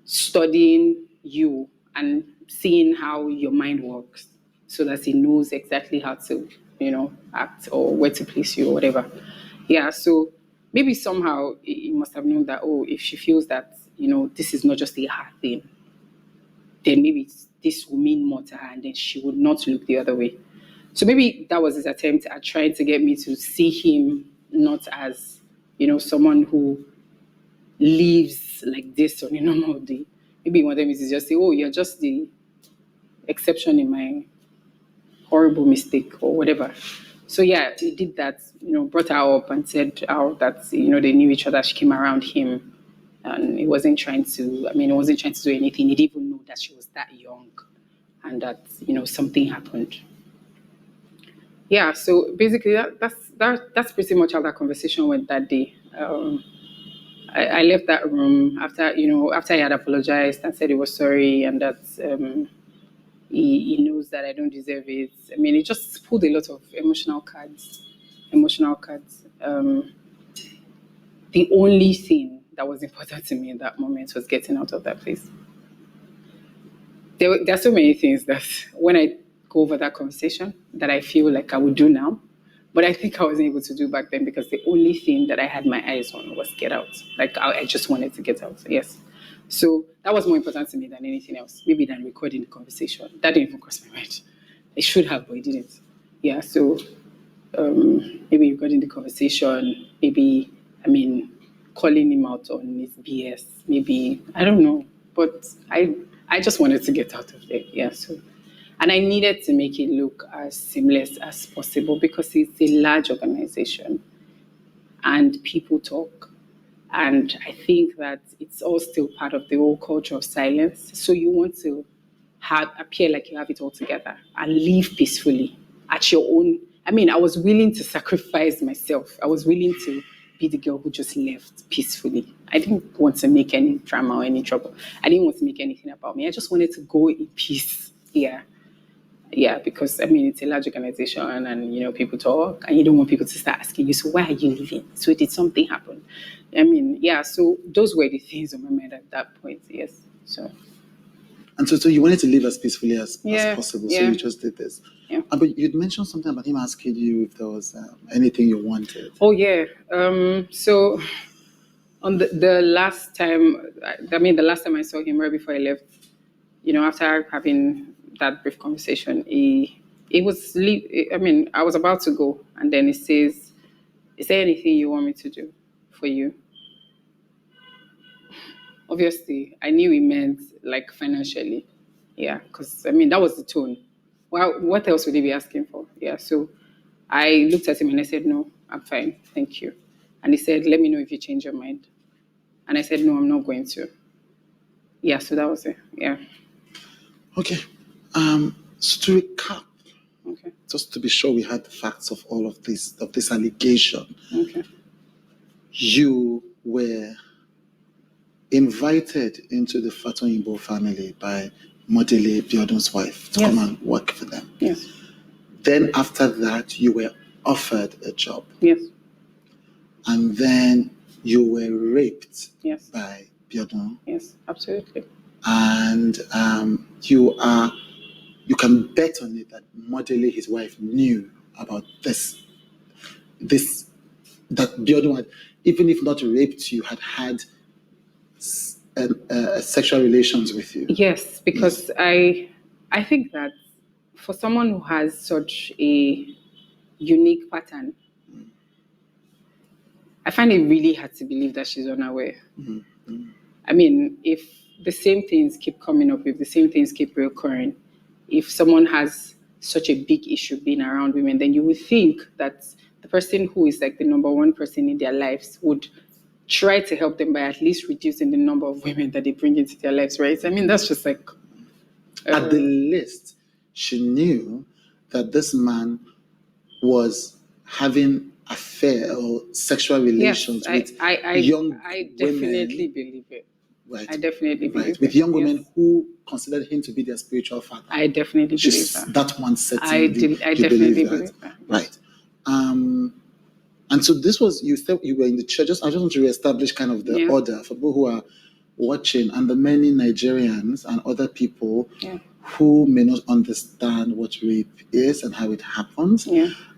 studying you and seeing how your mind works, so that he knows exactly how to act or where to place you or whatever. Yeah. So maybe somehow he must have known that, if she feels that this is not just a her thing, then maybe this will mean more to her and then she would not look the other way. So maybe that was his attempt at trying to get me to see him not as, someone who lives like this on a normal day. Maybe one of them is to just say, you're just the exception in my horrible mistake or whatever. So yeah, he did that, brought her up and said how that, they knew each other. She came around him and he wasn't trying to do anything. He didn't even know that she was that young and that, something happened. Yeah, so basically that's pretty much how that conversation went that day. I left that room after I had apologized and said he was sorry and that he knows that I don't deserve it. I mean, he just pulled a lot of emotional cards. The only thing that was important to me in that moment was getting out of that place. There are so many things that when I go over that conversation that I feel like I would do now, but I think I wasn't able to do back then because the only thing that I had my eyes on was get out. Like I just wanted to get out. Yes. So that was more important to me than anything else. Maybe than recording the conversation. That didn't even cross my mind. It should have, but it didn't. Yeah. So maybe recording the conversation. Maybe calling him out on his BS. Maybe I don't know. But I just wanted to get out of there. Yeah. So. And I needed to make it look as seamless as possible because it's a large organization and people talk. And I think that it's all still part of the whole culture of silence. So you want to appear like you have it all together and live peacefully at your own. I mean, I was willing to sacrifice myself. I was willing to be the girl who just left peacefully. I didn't want to make any drama or any trouble. I didn't want to make anything about me. I just wanted to go in peace. Yeah, because I mean it's a large organization, and people talk, and you don't want people to start asking you, so why are you leaving? So did something happen? I mean, yeah. So those were the things on my mind at that point. Yes. So. And so you wanted to live as peacefully as possible, so yeah. you just did this. Yeah. But you'd mentioned something about him asking you if there was anything you wanted. Oh yeah. So on the last time, the last time I saw him right before I left, after having that brief conversation, it was. I mean, I was about to go, and then he says, "Is there anything you want me to do for you?" Obviously, I knew he meant like financially. Yeah, because I mean that was the tone. Well, what else would he be asking for? Yeah, so I looked at him and I said, "No, I'm fine, thank you." And he said, "Let me know if you change your mind." And I said, "No, I'm not going to." Yeah, so that was it. Yeah. Okay. So to recap, Okay. just to be sure we had the facts of all of this allegation. Okay. You were invited into the Fatoyinbo family by Modele Biodun's wife to Yes. come and work for them. Yes. Then after that, you were offered a job. Yes. And then you were raped. Yes. By Biodun. Yes, absolutely. And you can bet on it that Modele, his wife, knew about this that Biodun had, even if not raped you, had sexual relations with you. Yes, because yes. I think that for someone who has such a unique pattern, I find it really hard to believe that she's unaware. Mm-hmm. I mean, if the same things keep coming up, if the same things keep recurring, if someone has such a big issue being around women, then you would think that the person who is like the number one person in their lives would try to help them by at least reducing the number of women that they bring into their lives, right? I mean, that's just like... At the least, she knew that this man was having affair or sexual relations with young women. I definitely believe it. Right. I definitely believe it. With young women who considered him to be their spiritual father. I definitely believe that. That one setting. I definitely believe that. Right. And so this was, you said you were in the church. I just want to reestablish kind of the order for people who are watching, and the many Nigerians and other people who may not understand what rape is and how it happens,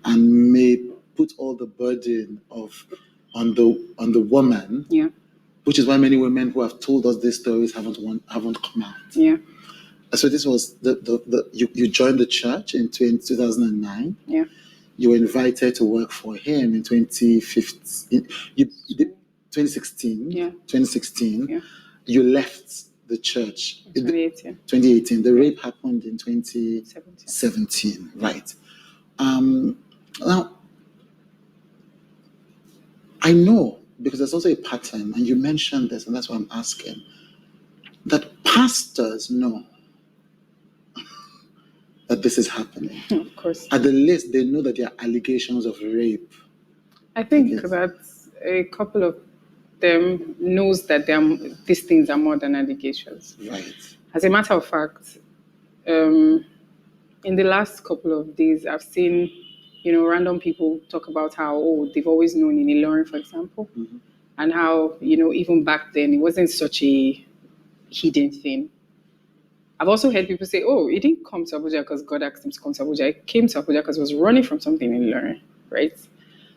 and may put all the burden on the woman. Yeah. Which is why many women who have told us these stories haven't come out. Yeah. So this was you joined the church in 2009. Yeah. You were invited to work for him in 2015. 2016. Yeah. 2016. Yeah. You left the church in 2018. 2018. The rape happened in 2017. Right. Now, I know, because there's also a pattern, and you mentioned this, and that's why I'm asking, that pastors know that this is happening. Of course. At the least, they know that there are allegations of rape. I think that a couple of them knows that these things are more than allegations. Right. As a matter of fact, in the last couple of days, I've seen, random people talk about how, they've always known in Ilorin, for example, mm-hmm. and how, even back then, it wasn't such a hidden thing. I've also heard people say, he didn't come to Abuja because God asked him to come to Abuja. He came to Abuja because he was running from something in Ilorin, right?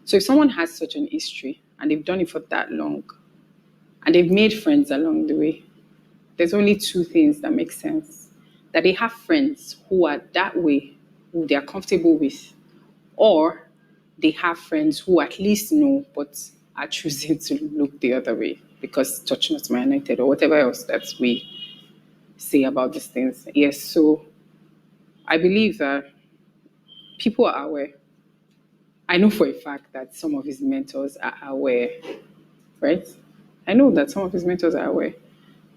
So if someone has such an history and they've done it for that long and they've made friends along the way, there's only two things that make sense. That they have friends who are that way, who they are comfortable with, or they have friends who at least know but are choosing to look the other way because touch not my anointed or whatever else that we say about these things. Yes, so I believe that people are aware. I know for a fact that some of his mentors are aware, right? I know that some of his mentors are aware.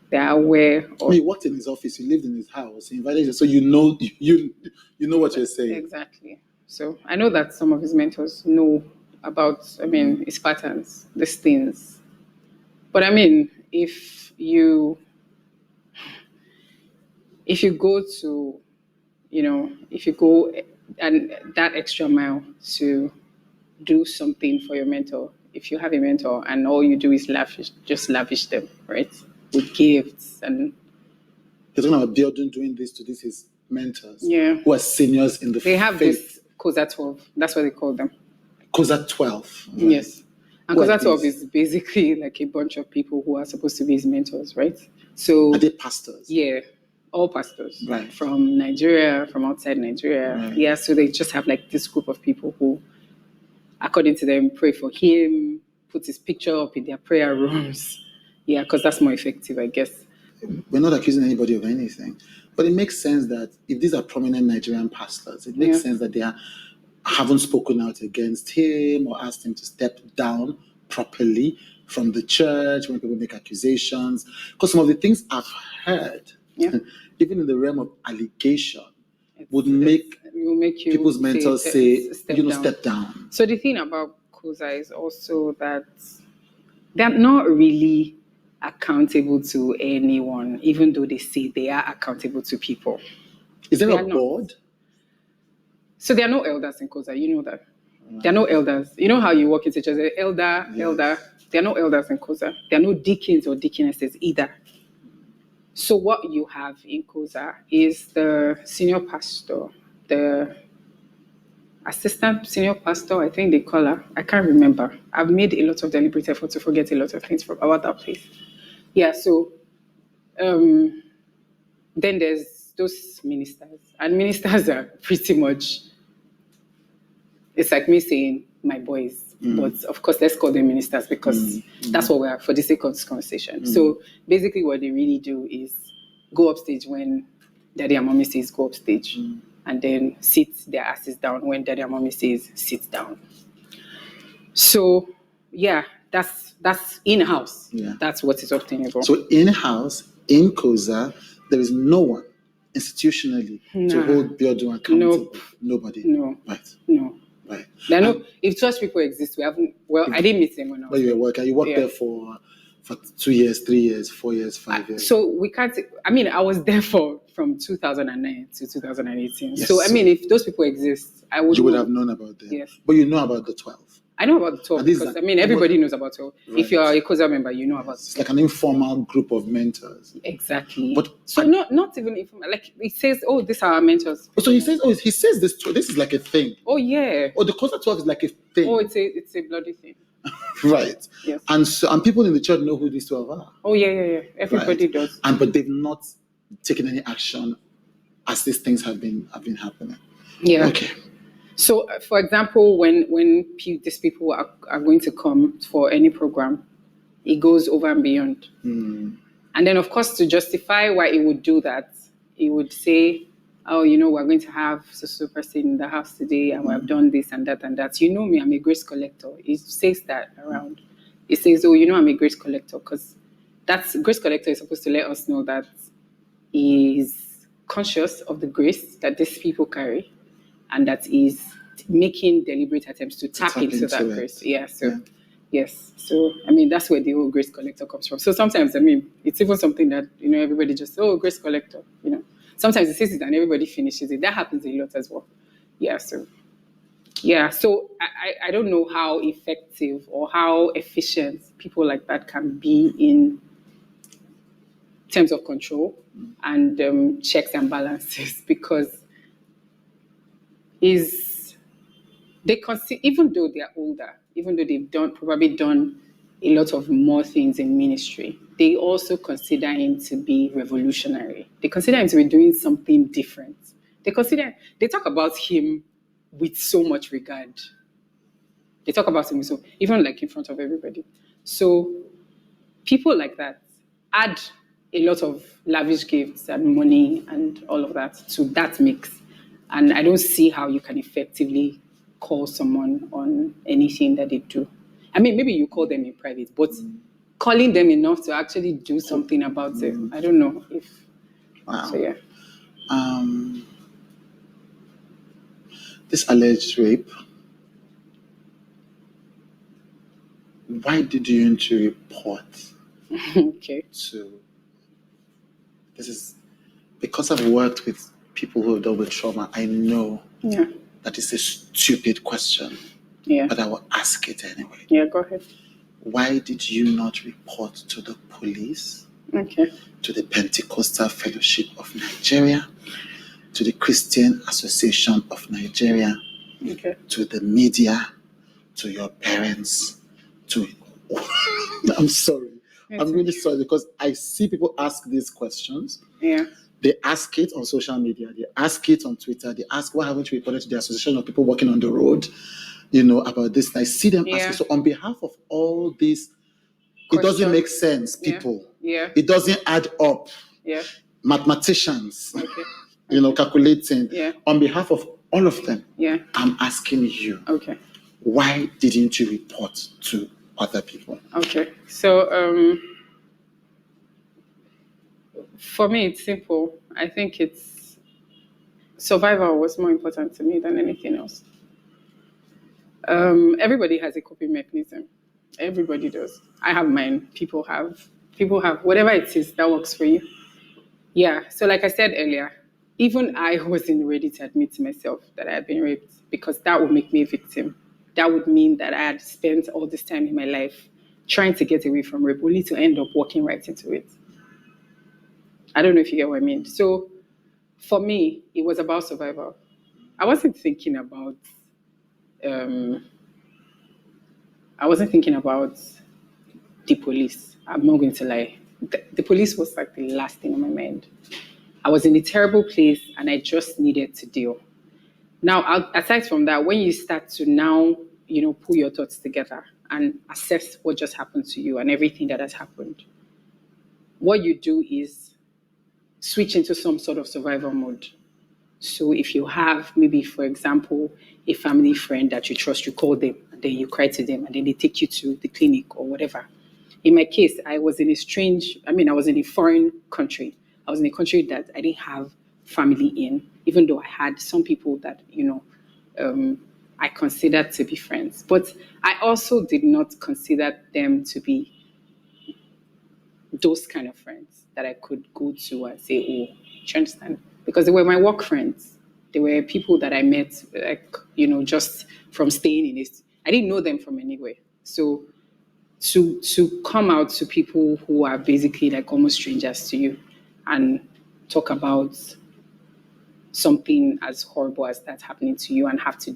They are aware I of mean, you worked in his office, you lived in his house, he invited you, so you know what you're saying. exactly. So I know that some of his mentors know about, I mean, his patterns, these things. But I mean, if you go to, if you go and that extra mile to do something for your mentor, if you have a mentor and all you do is just lavish them, right? With gifts and You're talking about Biodun doing this to this his mentors, yeah. who are seniors in the They have faith. this COSA 12. That's what they call them. COSA 12. Right? Yes. And Who are COSA 12 these? is basically like a bunch of people who are supposed to be his mentors, right? So, Are they pastors? yeah, all pastors Right. from Nigeria, from outside Nigeria. Right. Yeah, so they just have like this group of people who, according to them, pray for him, put his picture up in their prayer rooms. Yeah, because that's more effective, I guess. We're not accusing anybody of anything, but it makes sense that if these are prominent Nigerian pastors, it makes sense that they haven't spoken out against him or asked him to step down properly from the church when people make accusations. Because some of the things I've heard, even in the realm of allegation, would make you people's mentors say, step down. So the thing about COSA is also that they're not really accountable to anyone, even though they say they are accountable to people. Is there They a are not. board? So there are no elders in COSA, you know that. There are no elders. You know how you walk into church, elder. There are no elders in COSA. There are no deacons or deaconesses either. So what you have in COSA is the senior pastor, the assistant senior pastor, I think they call her. I can't remember. I've made a lot of deliberate effort to forget a lot of things about that place. Yeah, so then there's those ministers. And ministers are pretty much, it's like me saying my boys. But of course, let's call them ministers because that's what we are for the sake of this conversation. So basically what they really do is go upstage when daddy and mommy says go upstage. And then sit their asses down when daddy and mommy says sit down. So yeah, that's in-house. Yeah. That's what is obtainable. So in-house, in COSA, there is no one institutionally to hold Biodun accountable. Nope. Nobody. No. Right. No. Right. There are no, if such people exist, we haven't. Well, I didn't meet them when I was But you there. were working. You worked there for 2 years, 3 years, 4 years, 5 years. So we can't. I mean, I was there from 2009 to 2018. Yes, so I mean, if those people exist, I would. You would know. have known about them. Yes. But you know about the 12. I know about the 12 And these because are- I mean everybody knows about 12. Right. If you're a COSA member, you know about It's 12. like an informal group of mentors. Exactly. But so not even informal. Like it says, oh, these are our mentors. So he says this. This is like a thing. Oh yeah. Oh, the COSA 12 is like a thing. Oh, it's a bloody thing. Right. Yes. And people in the church know who these 12 are. Oh yeah. Everybody Right. does. But they've not taken any action as these things have been happening. Yeah. Okay. So, for example, when these people are going to come for any program, it goes over and beyond. And then, of course, to justify why it would do that, it would say, oh, we're going to have so person in the house today, and we have done this and that and that. You know me, I'm a grace collector. It says that around. It says, oh, I'm a grace collector, because grace collector is supposed to let us know that he is conscious of the grace that these people carry, and that is making deliberate attempts to tap into that grace. Yeah. So, yes. So, I mean, that's where the whole grace collector comes from. So sometimes, I mean, it's even something that, everybody just, oh, grace collector, Sometimes it says it and everybody finishes it. That happens a lot as well. Yeah. So, I don't know how effective or how efficient people like that can be in terms of control and checks and balances, because even though they're older, even though they've probably done a lot of more things in ministry, they also consider him to be revolutionary. They consider him to be doing something different. They talk about him with so much regard. They talk about him even like in front of everybody. So people like that add a lot of lavish gifts and money and all of that to that mix. And I don't see how you can effectively call someone on anything that they do. I mean, maybe you call them in private, but calling them enough to actually do something about it. I don't know if. Wow. So yeah. This alleged rape. Why did you need to report Okay. to? This is because I've worked with people who have dealt with trauma. I know Yeah. that is a stupid question, Yeah. but I will ask it anyway. Yeah. Go ahead. Why did you not report to the police, Okay. to the Pentecostal Fellowship of Nigeria, to the Christian Association of Nigeria, Okay. to the media, to your parents, to... I'm sorry. I'm really sorry because I see people ask these questions. Yeah. They ask it on social media. They ask it on Twitter. They ask, why haven't you reported to the Association of People Walking on the Road, about this? And I see them asking. So on behalf of all these, it doesn't make sense, people. Yeah. It doesn't add up. Yeah. Mathematicians, Okay. calculating. Yeah. On behalf of all of them, Yeah. I'm asking you, Okay. why didn't you report to other people? Okay. So for me, it's simple. I think it's survival was more important to me than anything else. Everybody has a coping mechanism. Everybody does. I have mine. People have. Whatever it is that works for you. Yeah. So, like I said earlier, even I wasn't ready to admit to myself that I had been raped because that would make me a victim. That would mean that I had spent all this time in my life trying to get away from rape, only to end up walking right into it. I don't know if you get what I mean. So, for me, it was about survival. I wasn't thinking about. Um, I wasn't thinking about the police. I'm not going to lie. The police was like the last thing on my mind. I was in a terrible place and I just needed to deal. Now, aside from that, when you start to now, pull your thoughts together and assess what just happened to you and everything that has happened, what you do is switch into some sort of survival mode. So if you have maybe, for example, a family friend that you trust, you call them and then you cry to them and then they take you to the clinic or whatever. In my case, I was in a foreign country. I was in a country that I didn't have family in, even though I had some people that, I considered to be friends. But I also did not consider them to be those kind of friends that I could go to and say, oh, do you understand? Because they were my work friends. They were people that I met, just from staying in this. I didn't know them from anywhere. So to come out to people who are basically like almost strangers to you and talk about something as horrible as that's happening to you and have to,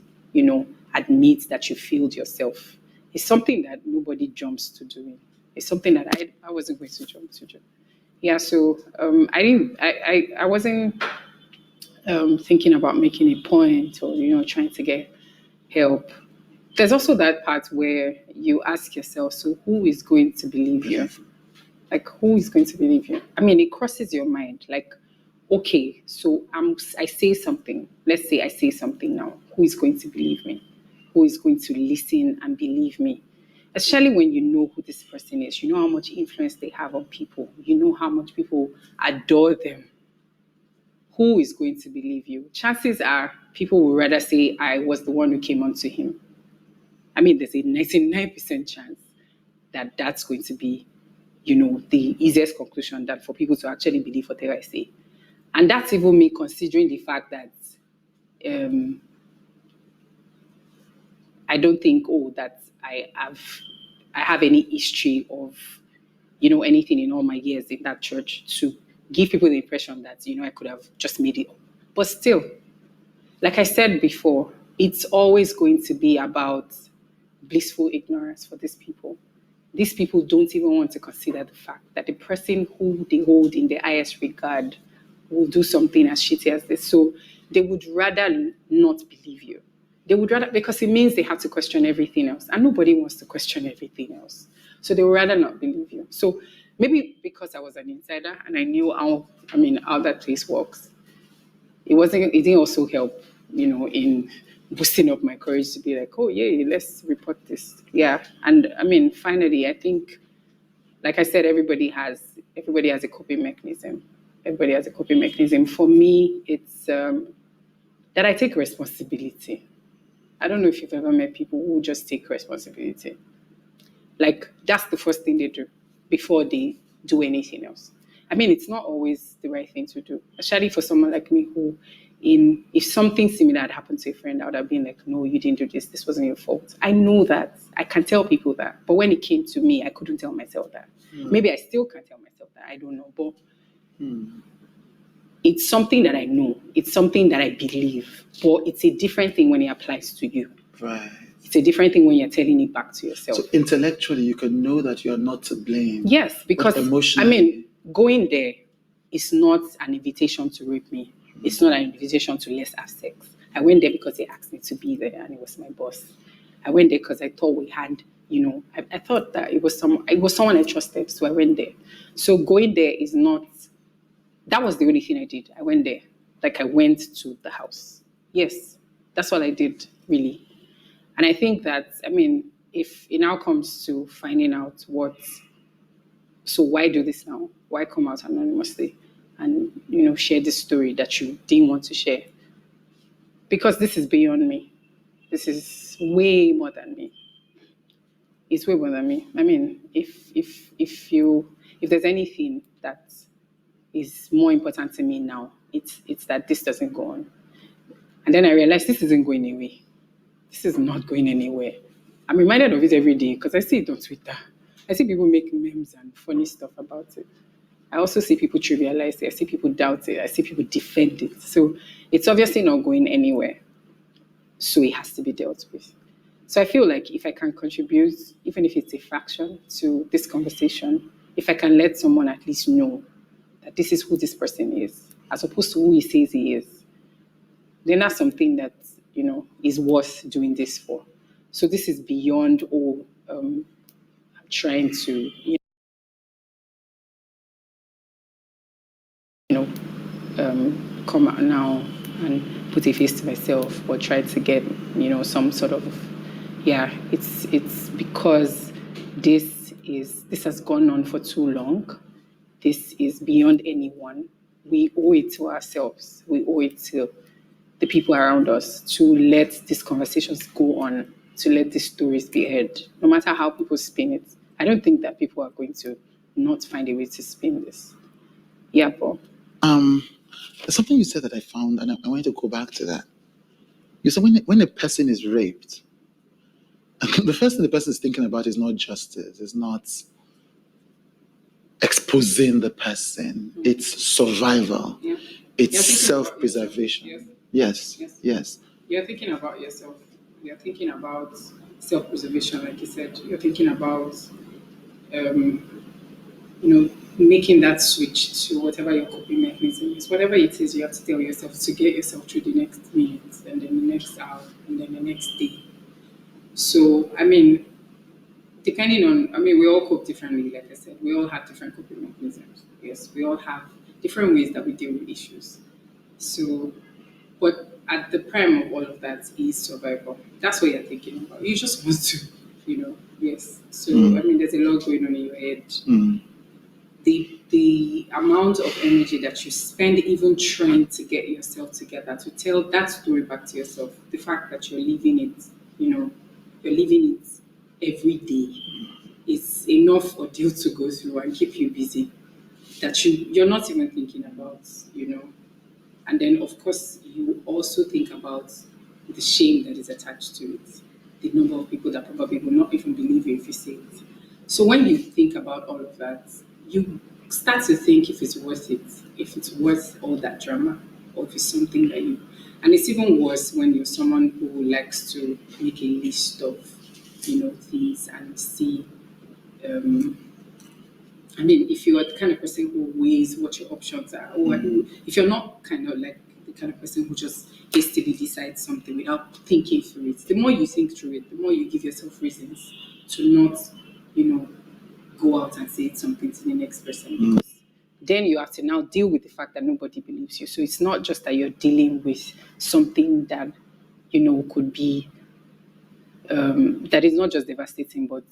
admit that you failed yourself. It's something that nobody jumps to doing. It's something that I wasn't going to jump to do. Yeah, so I wasn't thinking about making a point or, trying to get help. There's also that part where you ask yourself, so who is going to believe you? Like, who is going to believe you? I mean, it crosses your mind. Like, okay, so I say something. Let's say I say something now. Who is going to believe me? Who is going to listen and believe me? Especially when you know who this person is. You know how much influence they have on people. You know how much people adore them. Who is going to believe you? Chances are people will rather say, I was the one who came onto him. I mean, there's a 99% chance that that's going to be, the easiest conclusion that for people to actually believe whatever I say. And that's even me considering the fact that I don't think, that I have any history of, anything in all my years in that church to give people the impression that, I could have just made it up. But still, like I said before, it's always going to be about blissful ignorance for these people. These people don't even want to consider the fact that the person who they hold in the highest regard will do something as shitty as this. So they would rather not believe you. They would rather, because it means they have to question everything else. And nobody wants to question everything else. So they would rather not believe you. So maybe because I was an insider and I knew how that place works, it didn't also help, in boosting up my courage to be like, oh yeah, let's report this. Yeah. And I mean, finally, I think like I said, everybody has a coping mechanism. Everybody has a coping mechanism. For me, it's that I take responsibility. I don't know if you've ever met people who just take responsibility. Like that's the first thing they do before they do anything else. I mean, it's not always the right thing to do, especially for someone like me who, if something similar had happened to a friend, I would have been like, no, you didn't do this. This wasn't your fault. I know that. I can tell people that. But when it came to me, I couldn't tell myself that. Maybe I still can't tell myself that. I don't know. But it's something that I know. It's something that I believe. But it's a different thing when it applies to you. Right. It's a different thing when you're telling it back to yourself. So intellectually, you can know that you're not to blame. Yes, because emotionally, I mean, going there is not an invitation to rape me. It's not an invitation to let's have sex. I went there because they asked me to be there, and it was my boss. I went there because I thought we had, I thought that it was someone I trusted, so I went there. So going there is not. That was the only thing I did. I went there, like I went to the house. Yes, that's all I did, really. And I think that, I mean, if it now comes to finding out so why do this now? Why come out anonymously and, share this story that you didn't want to share? Because this is beyond me. This is way more than me. It's way more than me. I mean, if there's anything that is more important to me now, it's that this doesn't go on. And then I realized this isn't going away. This is not going anywhere. I'm reminded of it every day because I see it on Twitter. I see people make memes and funny stuff about it. I also see people trivialize it. I see people doubt it. I see people defend it. So it's obviously not going anywhere. So it has to be dealt with. So I feel like if I can contribute, even if it's a fraction, to this conversation, if I can let someone at least know that this is who this person is, as opposed to who he says he is, then that's something that, is worth doing this for. So this is beyond all trying to, come out now and put a face to myself or try to get, some sort of, it's because this has gone on for too long. This is beyond anyone. We owe it to ourselves. We owe it to the people around us to let these conversations go on, to let these stories be heard, no matter how people spin it. I don't think that people are going to not find a way to spin this. Yeah, Paul. There's something you said that I found, and I want to go back to that. You said when a person is raped, the first thing the person is thinking about is not justice, it's not exposing the person, it's survival, it's self-preservation. Yes. You're thinking about yourself. You're thinking about self-preservation, like you said. You're thinking about, making that switch to whatever your coping mechanism is. Whatever it is, you have to tell yourself to get yourself through the next minute, and then the next hour, and then the next day. So, I mean, we all cope differently, like I said. We all have different coping mechanisms. Yes, we all have different ways that we deal with issues. So, but at the prime of all of that is survival. That's what you're thinking about. You just want to, yes. So, I mean, there's a lot going on in your head. The amount of energy that you spend even trying to get yourself together, to tell that story back to yourself, the fact that you're living it, you're living it every day, is enough ordeal to go through and keep you busy that you're not even thinking about, And then, of course, you also think about the shame that is attached to it, the number of people that probably will not even believe you if you say it. So when you think about all of that, you start to think if it's worth it, if it's worth all that drama, or if it's something that you... And it's even worse when you're someone who likes to make a list of, things and see... if you're the kind of person who weighs what your options are, or if you're not kind of like the kind of person who just hastily decides something without thinking through it, the more you think through it, the more you give yourself reasons to not, go out and say something to the next person. Because then you have to now deal with the fact that nobody believes you. So it's not just that you're dealing with something that, could be, that is not just devastating, but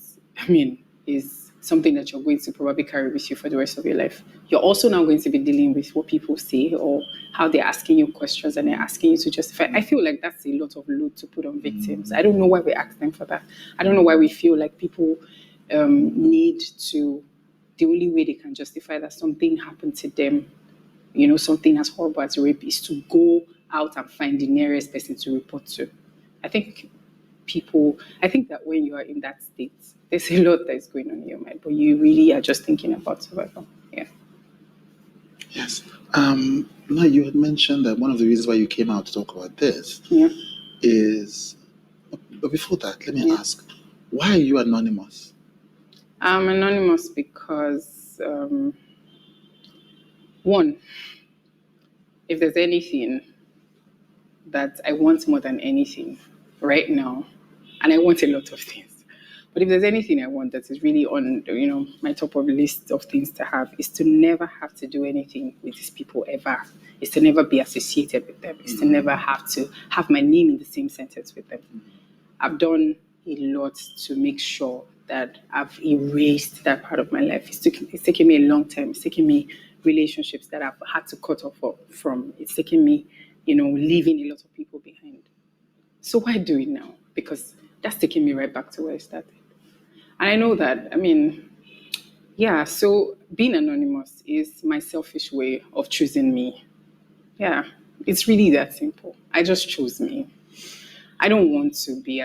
is something that you're going to probably carry with you for the rest of your life. You're also now going to be dealing with what people say or how they're asking you questions and they're asking you to justify. I feel like that's a lot of load to put on victims. I don't know why we ask them for that. I don't know why we feel like people need to, the only way they can justify that something happened to them, something as horrible as rape, is to go out and find the nearest person to report to. I think that when you are in that state, there's a lot that is going on in your mind, but you really are just thinking about survival. Yeah. Yes. Now you had mentioned that one of the reasons why you came out to talk about this Yeah. is, but before that, let me Yeah. ask, why are you anonymous? I'm anonymous because, one, if there's anything that I want more than anything right now, and I want a lot of things, but if there's anything I want that is really on, my top of the list of things to have, is to never have to do anything with these people ever. Is to never be associated with them. Is to never have to have my name in the same sentence with them. I've done a lot to make sure that I've erased that part of my life. It's taken me a long time. It's taken me relationships that I've had to cut off from. It's taken me, leaving a lot of people behind. So why do it now? Because that's taking me right back to where I started. And I know that, so being anonymous is my selfish way of choosing me. Yeah, it's really that simple. I just chose me. I don't want to be